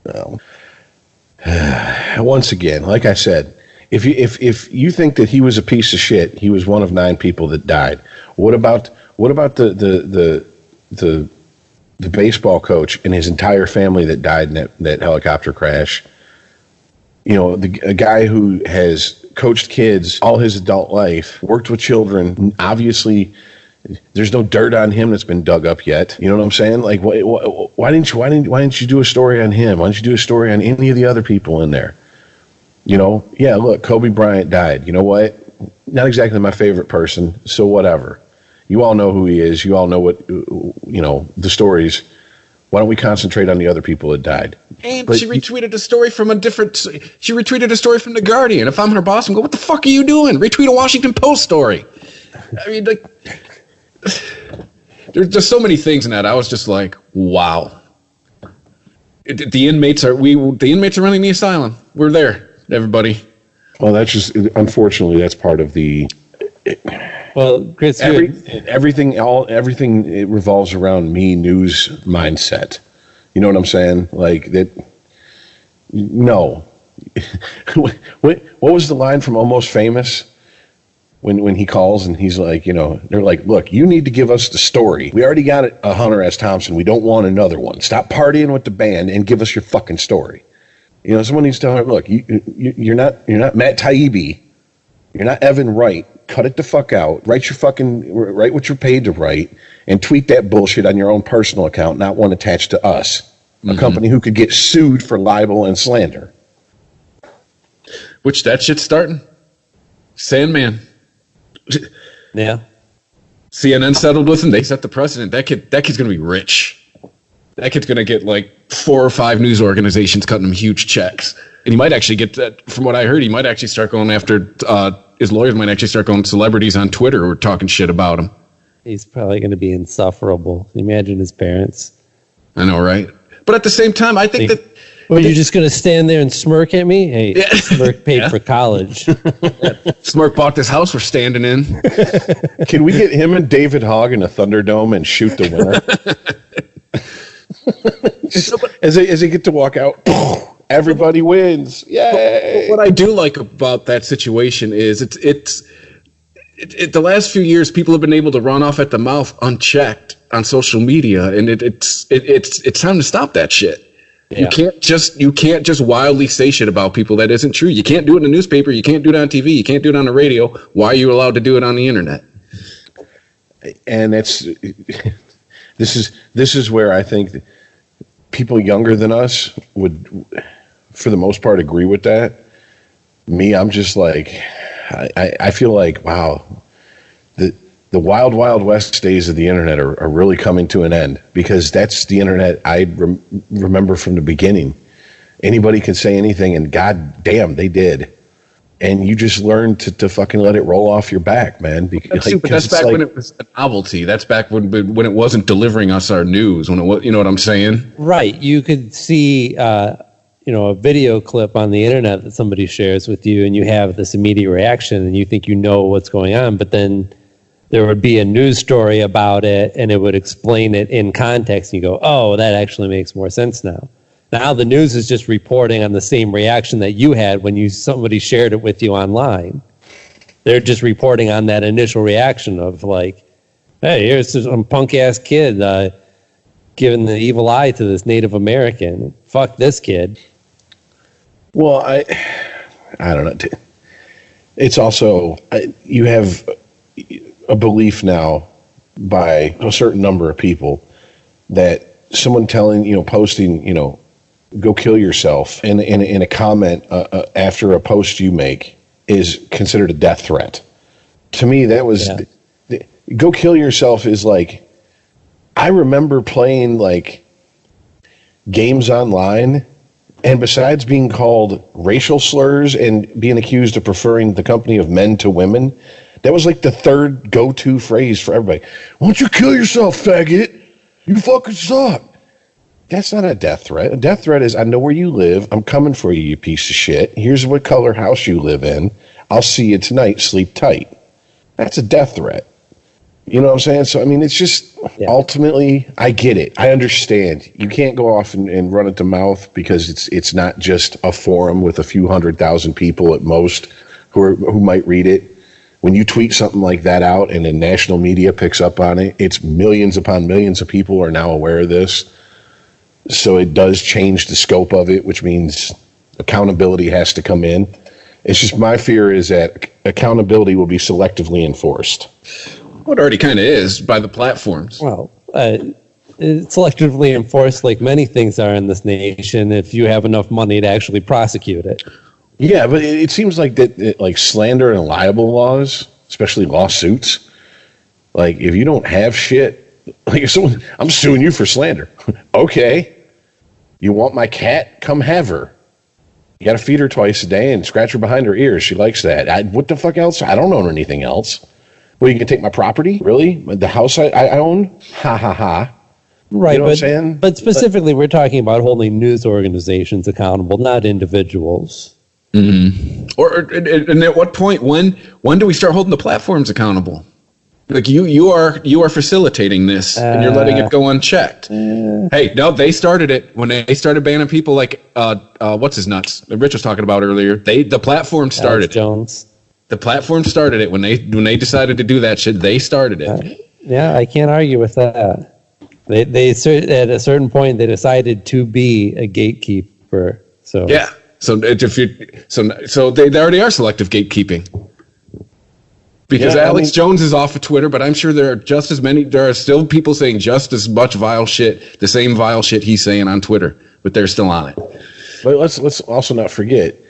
Well, once again, like I said, if you think that he was a piece of shit, he was one of 9 people that died. What about the baseball coach and his entire family that died in that helicopter crash? You know, a guy who has coached kids all his adult life, worked with children. Obviously, there's no dirt on him that's been dug up yet. You know what I'm saying? Like, why didn't you do a story on him? Why didn't you do a story on any of the other people in there? You know, yeah, look, Kobe Bryant died. You know what? Not exactly my favorite person, so whatever. You all know who he is. You all know what, the stories. Why don't we concentrate on the other people that died? And she retweeted a story from she retweeted a story from The Guardian. If I'm her boss, I'm going, what the fuck are you doing? Retweet a Washington Post story. I mean, like, there's just so many things in that. I was just like, wow. The inmates are running the asylum. We're there, everybody. Well, that's just, unfortunately, that's part of the... Well, Chris, everything it revolves around me news mindset. You know what I'm saying? Like that. No. What was the line from Almost Famous? when he calls and he's like, they're like, look, you need to give us the story. We already got a Hunter S. Thompson. We don't want another one. Stop partying with the band and give us your fucking story. Someone needs to tell her, look, you're not Matt Taibbi. You're not Evan Wright. Cut it the fuck out. Write what you're paid to write and tweet that bullshit on your own personal account, not one attached to us, a company who could get sued for libel and slander. Which that shit's starting. Sandman. Yeah. CNN settled with him. They set the precedent. That kid's going to be rich. That kid's going to get like 4 or 5 news organizations cutting him huge checks. And he might actually get that. From what I heard, he might actually start going after, his lawyers might actually start going celebrities on Twitter who are talking shit about him. He's probably going to be insufferable. Imagine his parents. I know, right? But at the same time, I think that... Well, you're just going to stand there and smirk at me? Hey, yeah. Smirk paid for college. Smirk bought this house we're standing in. Can we get him and David Hogg in a Thunderdome and shoot the winner? As they get to walk out, everybody wins. Yay! What I do like about that situation is it's the last few years people have been able to run off at the mouth unchecked on social media, and it's time to stop that shit. Yeah. You can't just wildly say shit about people that isn't true. You can't do it in the newspaper. You can't do it on TV. You can't do it on the radio. Why are you allowed to do it on the internet? And this is where I think people younger than us would, for the most part, agree with that. Me, I'm just like, I feel like, wow, the wild, wild west days of the internet are really coming to an end, because that's the internet I remember from the beginning. Anybody can say anything, and god damn, they did. And you just learn to fucking let it roll off your back, man. That's back when it was a novelty. That's back when it wasn't delivering us our news. When it was, you know what I'm saying? Right. You could see, a video clip on the internet that somebody shares with you, and you have this immediate reaction, and you think you know what's going on, but then there would be a news story about it, and it would explain it in context, and you go, oh, that actually makes more sense now. Now the news is just reporting on the same reaction that you had when somebody shared it with you online. They're just reporting on that initial reaction of like, hey, here's some punk-ass kid giving the evil eye to this Native American. Fuck this kid. Well, I don't know. It's also, you have a belief now by a certain number of people that someone posting, go kill yourself in a comment after a post you make is considered a death threat. To me, that was go kill yourself is like, I remember playing like games online, and besides being called racial slurs and being accused of preferring the company of men to women, that was like the third go-to phrase for everybody. Why don't you kill yourself, faggot? You fucking suck. That's not a death threat. A death threat is, I know where you live. I'm coming for you, you piece of shit. Here's what color house you live in. I'll see you tonight. Sleep tight. That's a death threat. You know what I'm saying? So, I mean, it's just, ultimately, I get it. I understand. You can't go off and run at the mouth, because it's not just a forum with a few 100,000 people at most who might read it. When you tweet something like that out and the national media picks up on it, it's millions upon millions of people are now aware of this. So it does change the scope of it, which means accountability has to come in. It's just, my fear is that accountability will be selectively enforced. Well, it already kind of is by the platforms. Well, it's selectively enforced like many things are in this nation if you have enough money to actually prosecute it. Yeah, but it seems like that, like slander and libel laws, especially lawsuits, like if you don't have shit, like if someone, I'm suing you for slander. Okay. You want my cat? Come have her. You got to feed her twice a day and scratch her behind her ears. She likes that. What the fuck else? I don't own anything else. Well, you can take my property? Really? The house I own? Ha ha ha. Right, you know what I'm saying? But specifically, we're talking about holding news organizations accountable, not individuals. Mm-hmm. And at what point, when do we start holding the platforms accountable? Like you are facilitating this, and you're letting it go unchecked. Hey, no, they started it when they started banning people like what's his nuts? Rich was talking about earlier. The platform started. Alex Jones. The platform started it when they decided to do that shit. They started it. Yeah, I can't argue with that. They at a certain point they decided to be a gatekeeper. So yeah, so they already are selective gatekeeping. Because Alex Jones is off of Twitter, but I'm sure there are still people saying just as much vile shit, the same vile shit he's saying on Twitter, but they're still on it. But let's also not forget,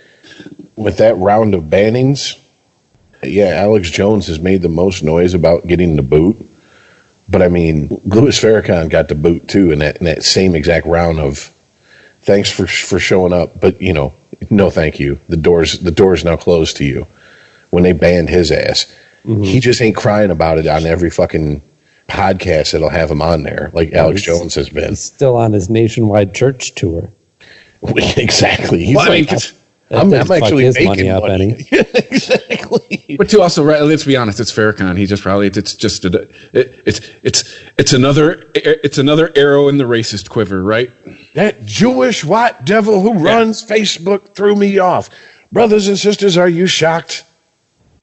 with that round of bannings, Alex Jones has made the most noise about getting the boot. But I mean, Louis Farrakhan got the boot too in that same exact round of thanks for showing up, but no thank you. The door's now closed to you. When they banned his ass. Mm-hmm. He just ain't crying about it on every fucking podcast that'll have him on there, like Alex Jones has been. He's still on his nationwide church tour. Exactly. He's I'm actually making money up, Benny. Exactly. But to also, let's be honest, it's Farrakhan. He just probably it's another arrow in the racist quiver, right? That Jewish white devil who runs Facebook threw me off. Brothers and sisters, are you shocked?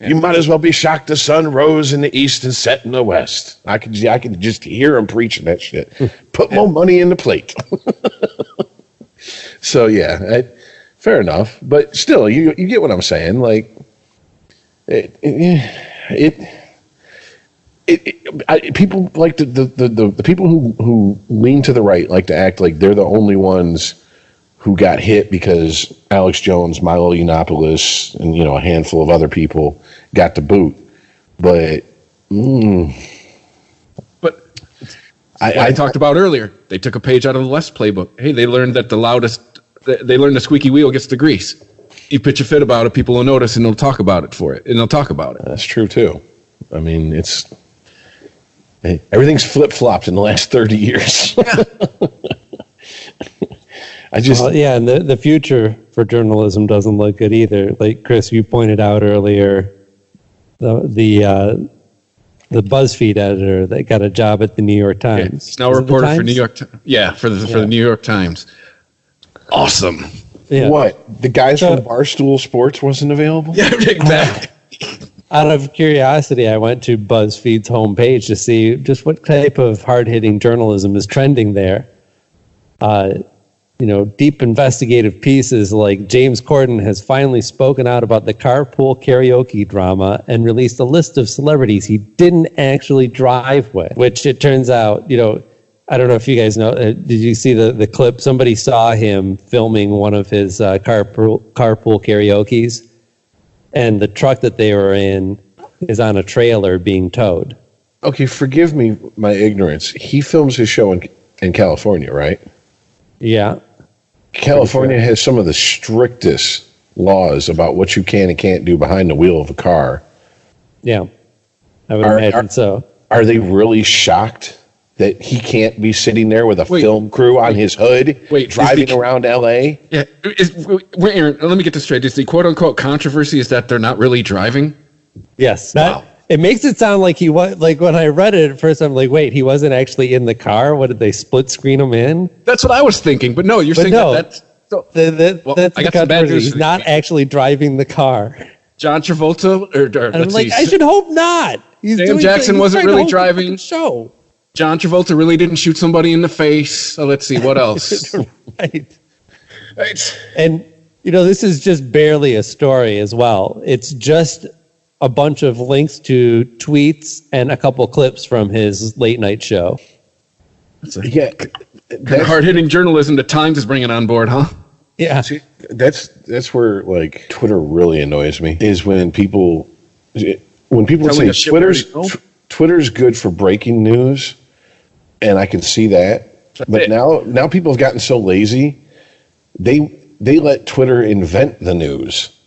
You might as well be shocked the sun rose in the east and set in the west. I can just hear him preaching that shit. Put more money in the plate. So fair enough. But still, you get what I'm saying. Like people like the people who lean to the right like to act like they're the only ones who got hit because Alex Jones, Milo Yiannopoulos, and a handful of other people got the boot. But I talked about earlier, they took a page out of the left playbook. Hey, they learned that the squeaky wheel gets the grease. You pitch a fit about it, people will notice, and they'll talk about it. That's true too. I mean, everything's flip flopped in the last 30 years. Yeah. And the future for journalism doesn't look good either. Like Chris, you pointed out earlier, the BuzzFeed editor that got a job at the New York Times. Yeah, he's now a reporter for New York. For the New York Times. Awesome. Yeah. What? The guys from Barstool Sports wasn't available? Yeah, exactly. Out of curiosity, I went to BuzzFeed's homepage to see just what type of hard-hitting journalism is trending there. Deep investigative pieces like James Corden has finally spoken out about the Carpool Karaoke drama and released a list of celebrities he didn't actually drive with, which it turns out, I don't know if you guys know, did you see the clip? Somebody saw him filming one of his carpool karaokes, and the truck that they were in is on a trailer being towed. Okay, forgive me my ignorance. He films his show in California, right? Yeah. California has some of the strictest laws about what you can and can't do behind the wheel of a car. Yeah, I would imagine so. Are they really shocked that he can't be sitting there with a film crew on his hood driving around L.A.? Yeah. Aaron, let me get this straight. Is the quote-unquote controversy is that they're not really driving? Yes. Wow. It makes it sound like he was, like when I read it at first, I'm like, wait, he wasn't actually in the car? What, did they split screen him in? That's what I was thinking, but no, you're saying that's... That's the controversy. He's not actually driving the car. John Travolta? I should hope not. Sam Jackson wasn't really driving. Show. John Travolta really didn't shoot somebody in the face. So let's see, what else? Right. And, this is just barely a story as well. It's just a bunch of links to tweets and a couple clips from his late night show. That hard-hitting journalism the Times is bringing on board, huh? Yeah. See, that's where Twitter really annoys me, is when people say Twitter's good for breaking news, and I can see that. But now people have gotten so lazy, they let Twitter invent the news.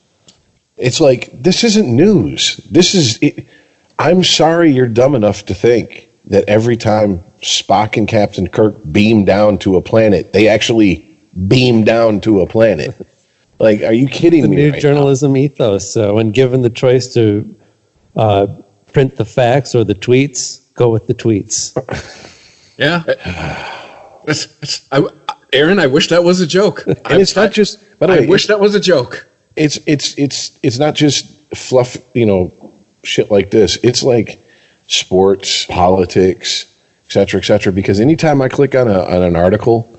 It's like, this isn't news. This is it. I'm sorry you're dumb enough to think that every time Spock and Captain Kirk beam down to a planet, they actually beam down to a planet. Like, are you kidding me? The new journalism ethos. So when given the choice to print the facts or the tweets, go with the tweets. Yeah. Aaron, I wish that was a joke. And it's not just. But I wish that was a joke. It's not just fluff, shit like this. It's like sports, politics, et cetera, because anytime I click on an article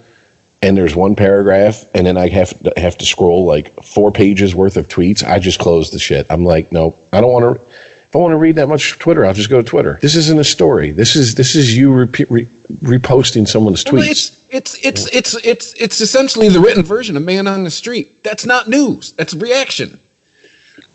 and there's one paragraph and then I have to scroll like 4 pages worth of tweets, I just close the shit. I'm like, no, I don't want to. If I want to read that much Twitter, I'll just go to Twitter. This isn't a story. This is you reposting someone's tweets. It's essentially the written version of Man on the Street. That's not news. That's reaction.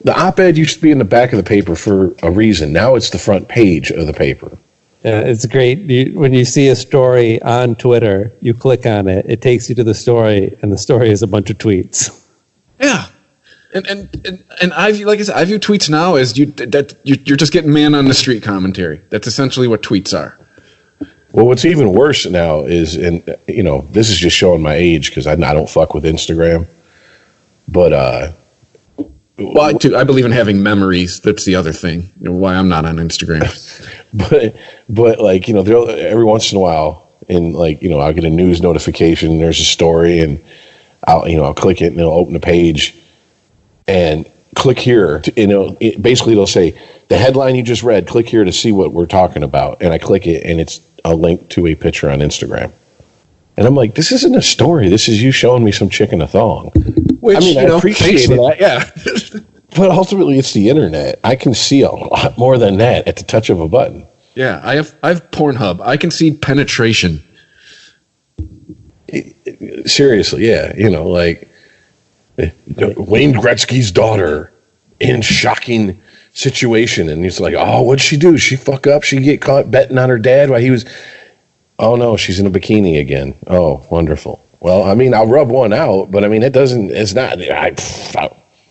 The op-ed used to be in the back of the paper for a reason. Now it's the front page of the paper. Yeah, it's great. When you see a story on Twitter, you click on it. It takes you to the story, and the story is a bunch of tweets. Yeah. And I view, like I said, I view tweets now as you're just getting Man on the Street commentary. That's essentially what tweets are. Well, what's even worse now is, and this is just showing my age because I don't fuck with Instagram, but well, I believe in having memories. That's the other thing. Why I'm not on Instagram. but like every once in a while, and like I'll get a news notification. There's a story, and I'll click it, and it'll open a page. And click here, basically it'll say, the headline you just read, click here to see what we're talking about. And I click it, and it's a link to a picture on Instagram. And I'm like, this isn't a story. This is you showing me some chick in a thong. Which, I appreciate that. Yeah. But ultimately, it's the internet. I can see a lot more than that at the touch of a button. Yeah, I have Pornhub. I can see penetration. Seriously, yeah. Wayne Gretzky's daughter in shocking situation, and he's like, oh, what'd she do? She fuck up? She get caught betting on her dad while he was, oh no, she's in a bikini again. Oh, wonderful. Well, I'll rub one out, but it's not.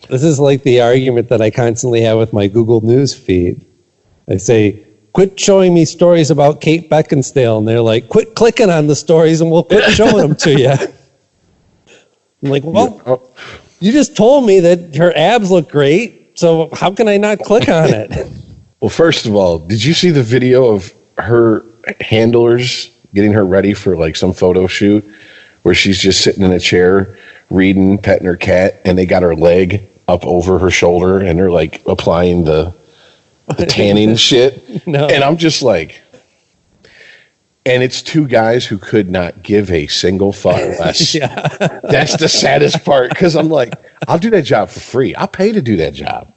This is like the argument that I constantly have with my Google News feed. I say, quit showing me stories about Kate Beckinsale, and they're like, quit clicking on the stories and we'll quit showing them to you. I'm like, well, you just told me that her abs look great, so how can I not click on it? Well, first of all, did you see the video of her handlers getting her ready for like some photo shoot where she's just sitting in a chair reading, petting her cat, and they got her leg up over her shoulder and they're like applying the tanning shit? No. And I'm just like... And it's 2 guys who could not give a single fuck less. Yeah. That's the saddest part, because I'm like, I'll do that job for free. I'll pay to do that job.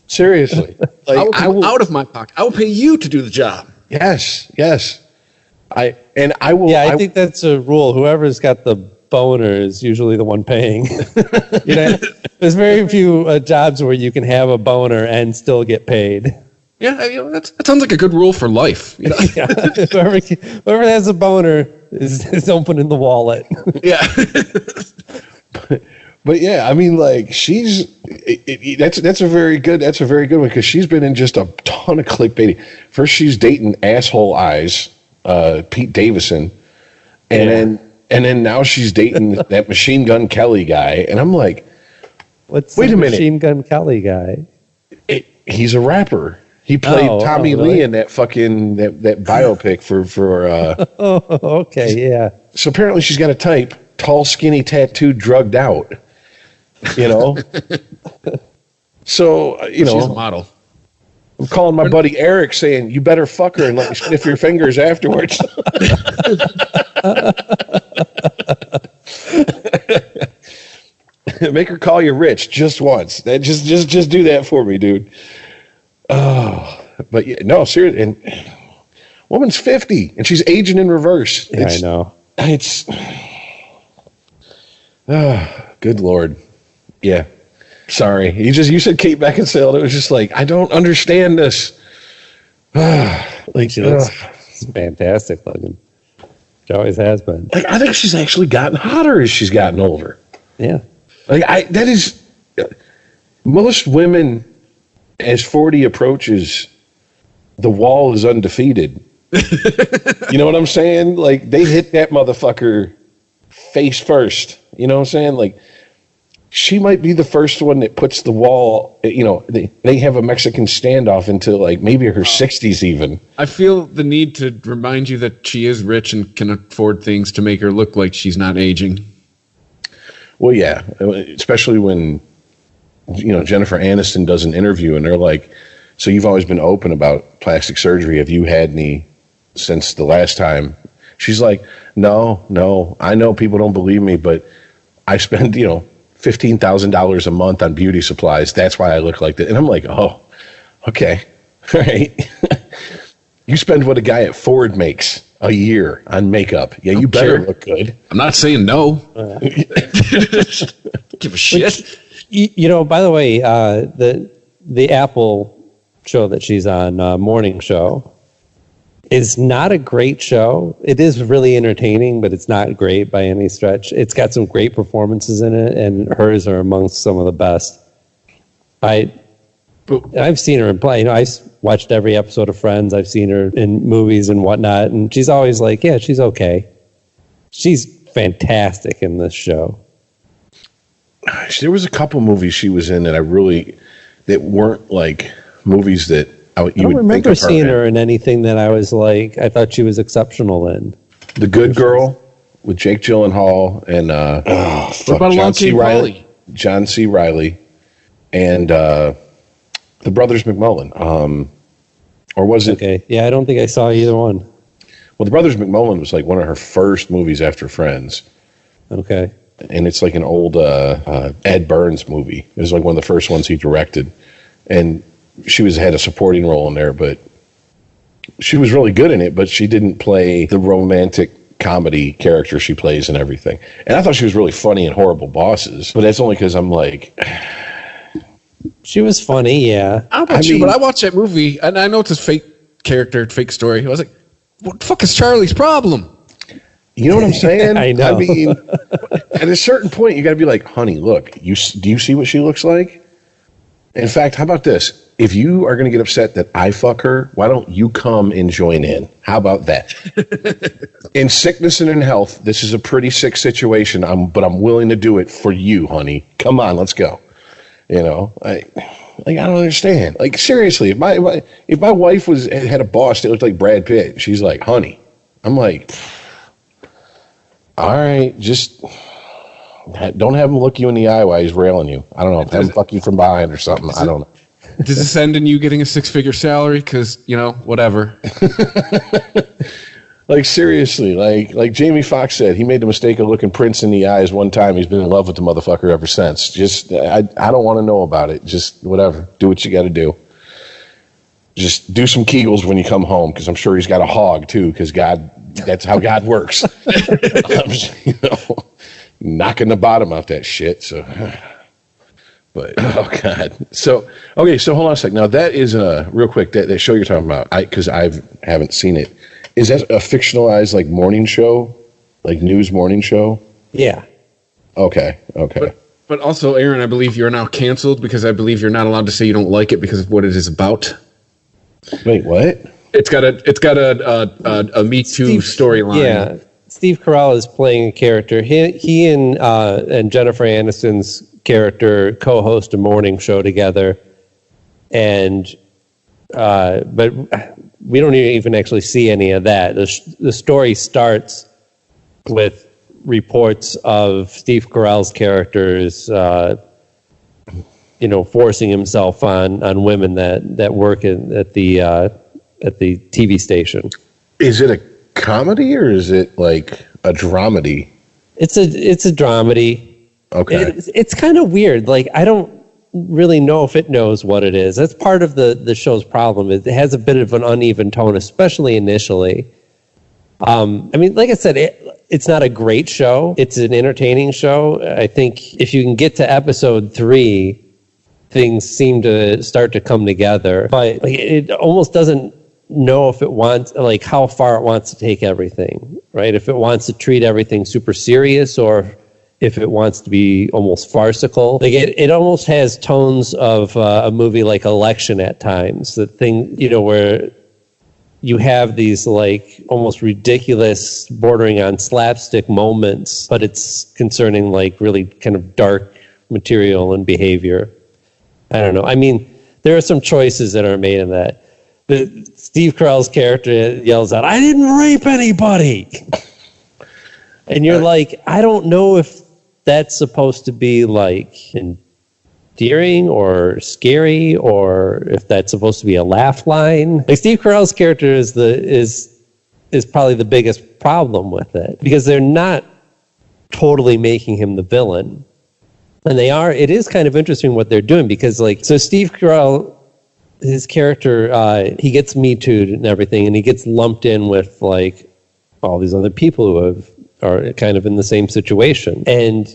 Seriously. Like, I will out of my pocket. I will pay you to do the job. Yes. I will. Yeah, I think that's a rule. Whoever's got the boner is usually the one paying. There's very few jobs where you can have a boner and still get paid. Yeah, that sounds like a good rule for life. Yeah. Whoever has a boner is opening the wallet. Yeah. But yeah, like that's a very good one, because she's been in just a ton of clickbaiting. First, she's dating Asshole Eyes, Pete Davidson, and then now she's dating that Machine Gun Kelly guy, and I'm like, wait a minute, Machine Gun Kelly guy? He's a rapper. He played Tommy Lee in that fucking that biopic for okay, yeah. So apparently she's got a type: tall, skinny, tattooed, drugged out. So she's a model. I'm calling my buddy Eric saying, you better fuck her and let me sniff your fingers afterwards. Make her call you Rich just once. Just do that for me, dude. Oh, but yeah, no, seriously. And woman's 50 and she's aging in reverse. Yeah, I know. It's good Lord. Yeah. Sorry. You said Kate Beckinsale, and it was just like, I don't understand this. She looks fantastic looking. She always has been. Like, I think she's actually gotten hotter as she's gotten older. Yeah. Most women, as 40 approaches, the wall is undefeated. You know what I'm saying? Like, they hit that motherfucker face first. You know what I'm saying? Like, she might be the first one that puts the wall, they have a Mexican standoff into like maybe her 60s even. I feel the need to remind you that she is rich and can afford things to make her look like she's not aging. Well, yeah, especially when Jennifer Aniston does an interview, and they're like, so you've always been open about plastic surgery. Have you had any since the last time? She's like, no. I know people don't believe me, but I spend, $15,000 a month on beauty supplies. That's why I look like that. And I'm like, oh, okay. All right. You spend what a guy at Ford makes a year on makeup. Yeah, you better look good. I'm not saying no. Give a shit. By the way, the Apple show that she's on, Morning Show, is not a great show. It is really entertaining, but it's not great by any stretch. It's got some great performances in it, and hers are amongst some of the best. I've seen her in play. I watched every episode of Friends. I've seen her in movies and whatnot, and she's always like, yeah, she's okay. She's fantastic in this show. There was a couple movies she was in that weren't like movies that I don't remember seeing her in anything that I was like, I thought she was exceptional in. The Good Girl with Jake Gyllenhaal and what about John C. Reilly, and the Brothers McMullen. Or was it? Okay, yeah, I don't think I saw either one. Well, the Brothers McMullen was like one of her first movies after Friends. Okay. And it's like an old Ed Burns movie. It was like one of the first ones he directed. And she had a supporting role in there, but she was really good in it, but she didn't play the romantic comedy character she plays in everything. And I thought she was really funny in Horrible Bosses, but that's only because I'm like... She was funny, yeah. But I watched that movie, and I know it's a fake character, fake story. I was like, what the fuck is Charlie's problem? You know what I'm saying? I know. I mean, at a certain point, you got to be like, honey, look, do you see what she looks like? In fact, how about this? If you are going to get upset that I fuck her, why don't you come and join in? How about that? In sickness and in health, this is a pretty sick situation, but I'm willing to do it for you, honey. Come on, let's go. I don't understand. Like, seriously, if my wife had a boss that looked like Brad Pitt, she's like, honey. I'm like, all right, just don't have him look you in the eye while he's railing you. I don't know. Have him fuck you from behind or something. I don't know. Does this end in you getting a 6-figure salary? Because, whatever. Like, seriously, like Jamie Foxx said, he made the mistake of looking Prince in the eyes one time. He's been in love with the motherfucker ever since. Just, I don't want to know about it. Just, whatever. Do what you got to do. Just do some Kegels when you come home, because I'm sure he's got a hog, too, because that's how God works. Knocking the bottom off that shit, so... But, oh, God. So, okay, so hold on a sec. Now, that is, real quick, that show you're talking about, because I haven't seen it. Is that a fictionalized, like, morning show? Like, news morning show? Yeah. Okay. But also, Aaron, I believe you're now canceled because I believe you're not allowed to say you don't like it because of what it is about. Wait, what? It's got a Me Too storyline. Yeah. Steve Carell is playing a character. He and Jennifer Aniston's character co-host a morning show together. And, but we don't even actually see any of that. The story starts with reports of Steve Carell's characters, forcing himself on women that work at the TV station. Is it a comedy or is it like a dramedy? It's a dramedy. Okay. It's kind of weird. Like, I don't really know if it knows what it is. That's part of the show's problem. It has a bit of an uneven tone, especially initially. Like I said, it's not a great show. It's an entertaining show. I think if you can get to episode 3, things seem to start to come together. But it almost doesn't know if it wants, like, how far it wants to take everything, right? If it wants to treat everything super serious or if it wants to be almost farcical. Like, it almost has tones of a movie like Election at times. The thing, where you have these like almost ridiculous, bordering on slapstick moments, but it's concerning like really kind of dark material and behavior. I don't know. I mean, there are some choices that are made in that. Steve Carell's character yells out, "I didn't rape anybody." And you're like, I don't know if that's supposed to be like endearing or scary, or if that's supposed to be a laugh line. Like Steve Carell's character is probably the biggest problem with it, because they're not totally making him the villain. And it is kind of interesting what they're doing, because so Steve Carell, his character, he gets Me Too'd and everything, and he gets lumped in with like all these other people who are kind of in the same situation. And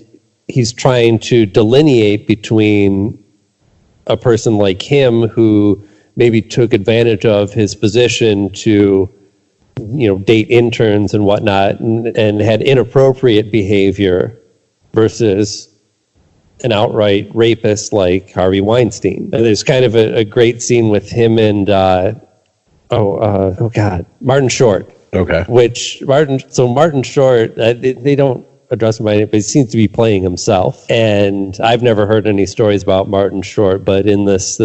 he's trying to delineate between a person like him who maybe took advantage of his position to, date interns and whatnot, and had inappropriate behavior, versus an outright rapist like Harvey Weinstein. And there's kind of a great scene with him and Martin Short. Okay. Martin Short, they don't address him by name, but he seems to be playing himself. And I've never heard any stories about Martin Short, but in this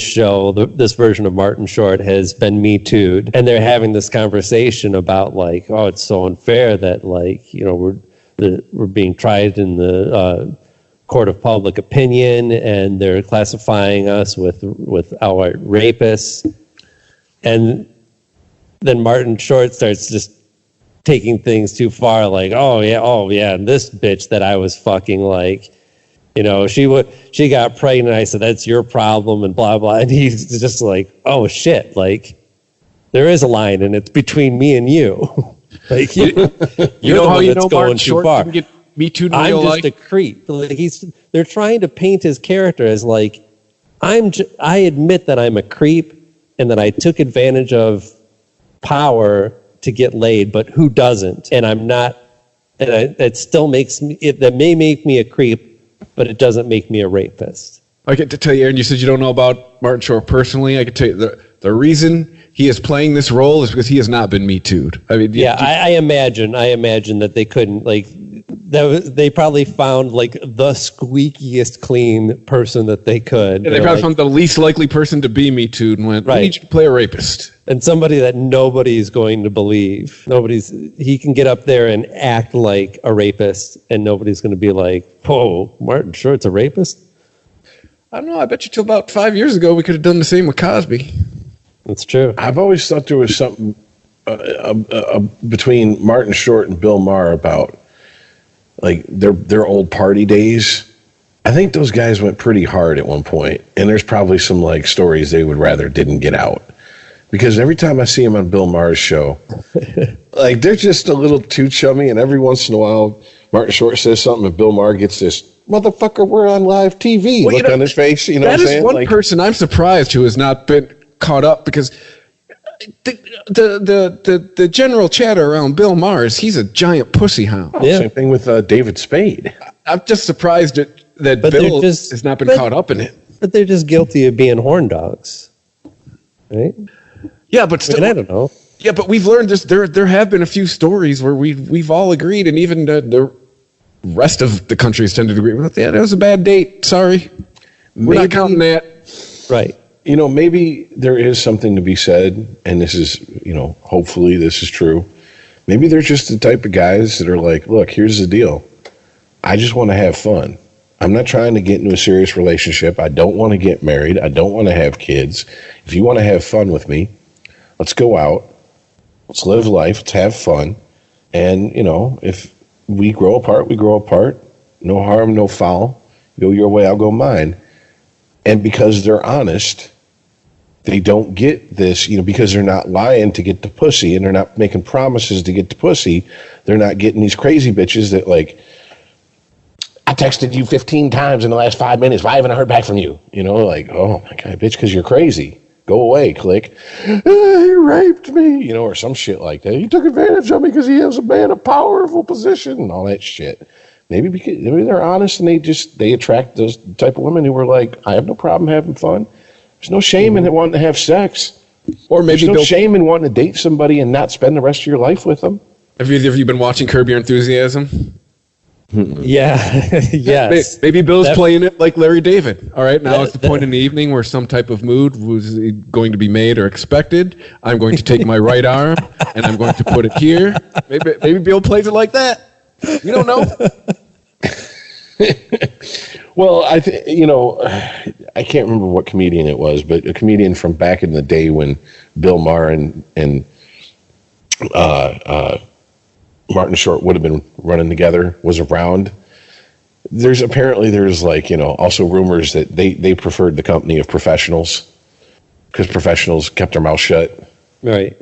show, this version of Martin Short has been Me Too'd, and they're having this conversation about like, oh, it's so unfair that we're being tried in the court of public opinion, and they're classifying us with outright rapists. And then Martin Short starts just taking things too far, like, oh yeah, and this bitch that I was fucking, like, she got pregnant. I said, that's your problem, and blah blah. And he's just like, oh shit, like there is a line, and it's between me and you. Like you're the one that's going too far. Me Too. I'm just a creep. Like they're trying to paint his character as like, I admit that I'm a creep and that I took advantage of power to get laid, but who doesn't? And I'm not. And it still makes me. That may make me a creep, but it doesn't make me a rapist. I get to tell you, Aaron, you said you don't know about Martin Short personally. I can tell you the reason he is playing this role is because he has not been Me Too'd. I mean, I imagine that they couldn't, like, they probably found like the squeakiest clean person that they could. Yeah, they probably found the least likely person to be Me Too'd and went, we need you to play a rapist. And somebody that nobody's going to believe. He can get up there and act like a rapist, and nobody's going to be like, oh, Martin Short's a rapist? I don't know. I bet you till about 5 years ago we could have done the same with Cosby. That's true. I've always thought there was something between Martin Short and Bill Maher about like their old party days. I think those guys went pretty hard at one point, and there's probably some like stories they would rather didn't get out. Because every time I see him on Bill Maher's show, like they're just a little too chummy, and every once in a while Martin Short says something and Bill Maher gets this, motherfucker, we're on live TV look on his face. You know what I'm saying? That is one person I'm surprised who has not been caught up, because the general chatter around Bill Maher is he's a giant pussy hound. Yeah. Same thing with David Spade. I'm just surprised that Bill has not been caught up in it. But they're just guilty of being horn dogs, right? Yeah, but still, I don't know. Yeah, but we've learned this. There have been a few stories where we've all agreed, and even the rest of the country has tended to agree with, yeah, that was a bad date. Sorry, we're not counting that. Right. Maybe there is something to be said, and this is, hopefully this is true. Maybe they're just the type of guys that are like, look, here's the deal. I just want to have fun. I'm not trying to get into a serious relationship. I don't want to get married. I don't want to have kids. If you want to have fun with me, let's go out. Let's live life. Let's have fun. And, if we grow apart, we grow apart. No harm, no foul. Go your way, I'll go mine. And because they're honest, they don't get this, because they're not lying to get the pussy, and they're not making promises to get the pussy. They're not getting these crazy bitches that like, I texted you 15 times in the last 5 minutes. Why haven't I heard back from you? Like, oh my God, bitch, because you're crazy. Go away, click. He raped me, or some shit like that. He took advantage of me because he has a man of powerful position and all that shit. Maybe they're honest and they attract those type of women who are like, I have no problem having fun. There's no shame in wanting to have sex. Or maybe there's no shame in wanting to date somebody and not spend the rest of your life with them. Have you been watching Curb Your Enthusiasm? Yeah. Yes. Maybe Bill's playing it like Larry David. All right, now it's the point in the evening where some type of mood was going to be made or expected. I'm going to take my right arm and I'm going to put it here. Maybe Bill plays it like that. You don't know. Well, I can't remember what comedian it was, but a comedian from back in the day when Bill Maher and Martin Short would have been running together was around. There's like, also rumors that they preferred the company of professionals because professionals kept their mouth shut. Right.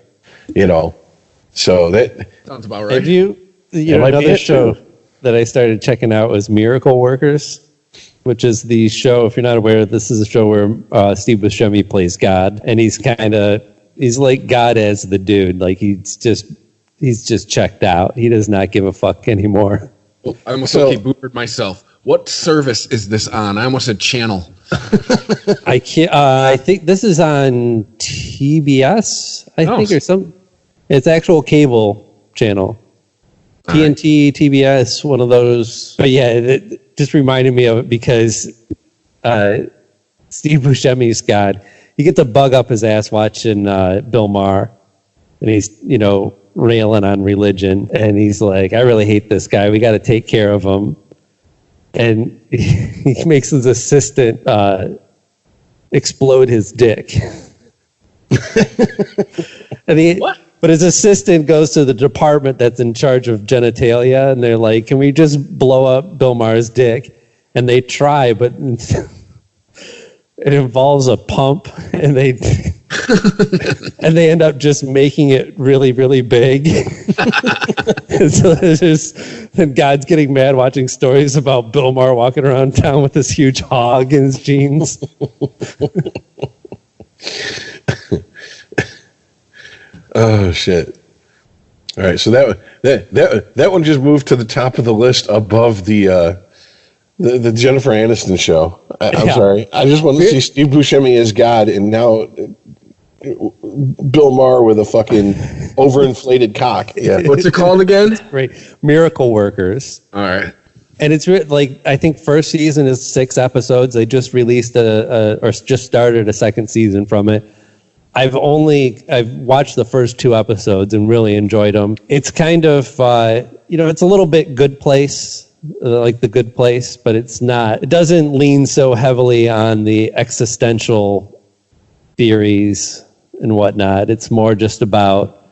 So that sounds about right. Have you another show that I started checking out was Miracle Workers, which is the show, if you're not aware, this is a show where Steve Buscemi plays God, and he's like God as the dude. Like he's just checked out. He does not give a fuck anymore. Well, I almost boomered myself. What service is this on? I almost said channel. I can't. I think this is on TBS. I think or some. It's actual cable channel. TNT, TBS, one of those. But yeah, it just reminded me of it because Steve Buscemi's God. He gets a bug up his ass watching Bill Maher, and he's railing on religion, and he's like, I really hate this guy. We got to take care of him. And he makes his assistant explode his dick. What? But his assistant goes to the department that's in charge of genitalia, and they're like, can we just blow up Bill Maher's dick? And they try, but it involves a pump, and they end up just making it really, really big. And so and God's getting mad watching stories about Bill Maher walking around town with this huge hog in his jeans. Oh shit! All right, so that one just moved to the top of the list above the Jennifer Aniston show. I'm sorry, I just want to see Steve Buscemi as God, and now Bill Maher with a fucking overinflated cock. Yeah, what's it called again? Right, Miracle Workers. All right, and it's like I think first season is 6 episodes. They just released or just started a second season from it. I've watched the first 2 episodes and really enjoyed them. It's kind of, it's a little bit Good Place, like The Good Place, but it doesn't lean so heavily on the existential theories and whatnot. It's more just about,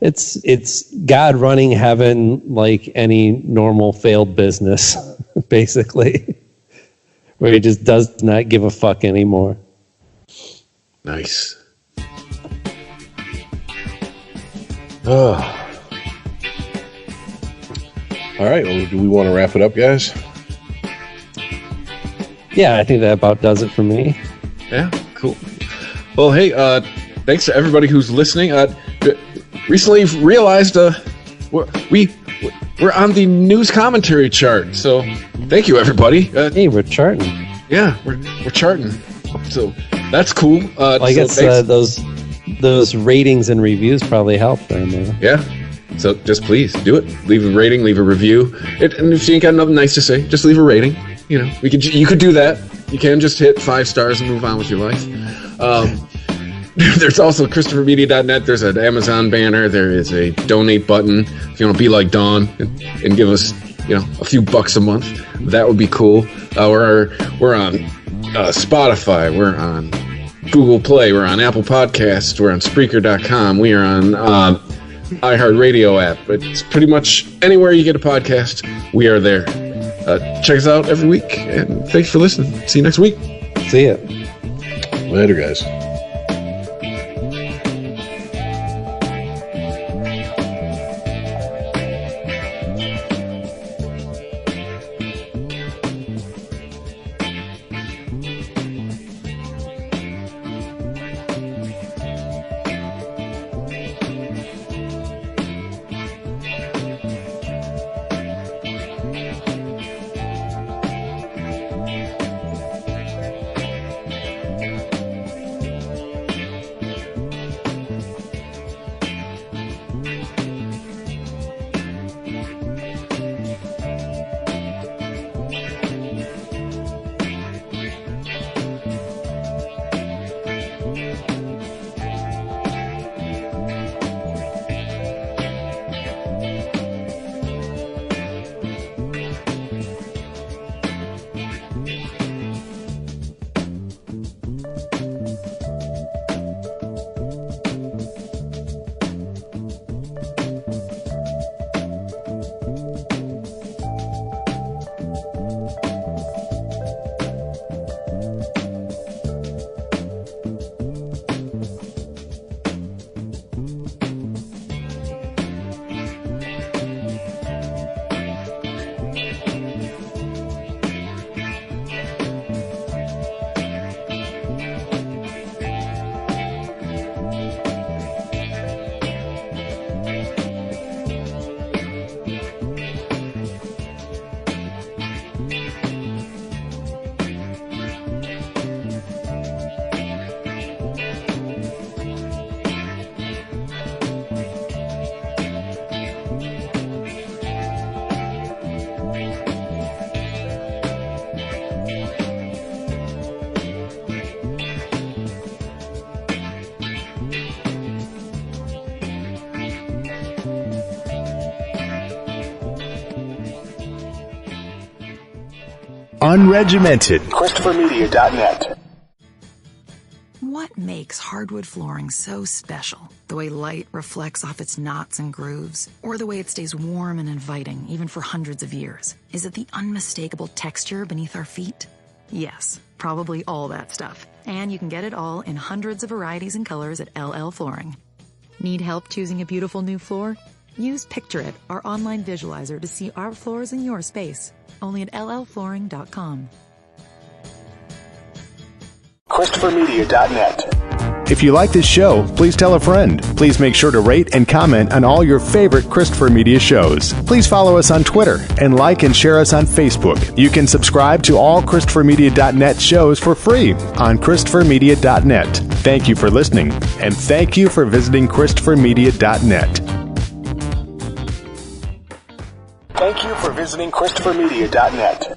it's God running heaven like any normal failed business, basically, where he just does not give a fuck anymore. Nice. All right. Well, do we want to wrap it up, guys? Yeah, I think that about does it for me. Yeah, cool. Well, hey, thanks to everybody who's listening. Recently realized we're on the news commentary chart, so thank you, everybody. Hey, we're charting. Yeah, we're charting, so that's cool. I guess those ratings and reviews probably help them. Yeah. So just please do it. Leave a rating, leave a review. And if you ain't got nothing nice to say, just leave a rating. You could do that. You can just hit 5 stars and move on with your life. There's also ChristopherMedia.net. There's an Amazon banner. There is a donate button. If you want to be like Dawn and give us, a few bucks a month, that would be cool. We're on Spotify. We're on Google Play. We're on Apple Podcasts. We're on Spreaker.com. We are on iHeartRadio app. It's pretty much anywhere you get a podcast, we are there. Check us out every week, and thanks for listening. See you next week. See ya. Later, guys. Unregimented. ChristopherMedia.net. What makes hardwood flooring so special? The way light reflects off its knots and grooves? Or the way it stays warm and inviting, even for hundreds of years? Is it the unmistakable texture beneath our feet? Yes, probably all that stuff. And you can get it all in hundreds of varieties and colors at LL Flooring. Need help choosing a beautiful new floor? Use Picture It, our online visualizer, to see our floors in your space. Only at llflooring.com. ChristopherMedia.net. If you like this show, please tell a friend. Please make sure to rate and comment on all your favorite Christopher Media shows. Please follow us on Twitter and like and share us on Facebook. You can subscribe to all ChristopherMedia.net shows for free on ChristopherMedia.net. Thank you for listening, and thank you for visiting ChristopherMedia.net. Thank you for visiting ChristopherMedia.net.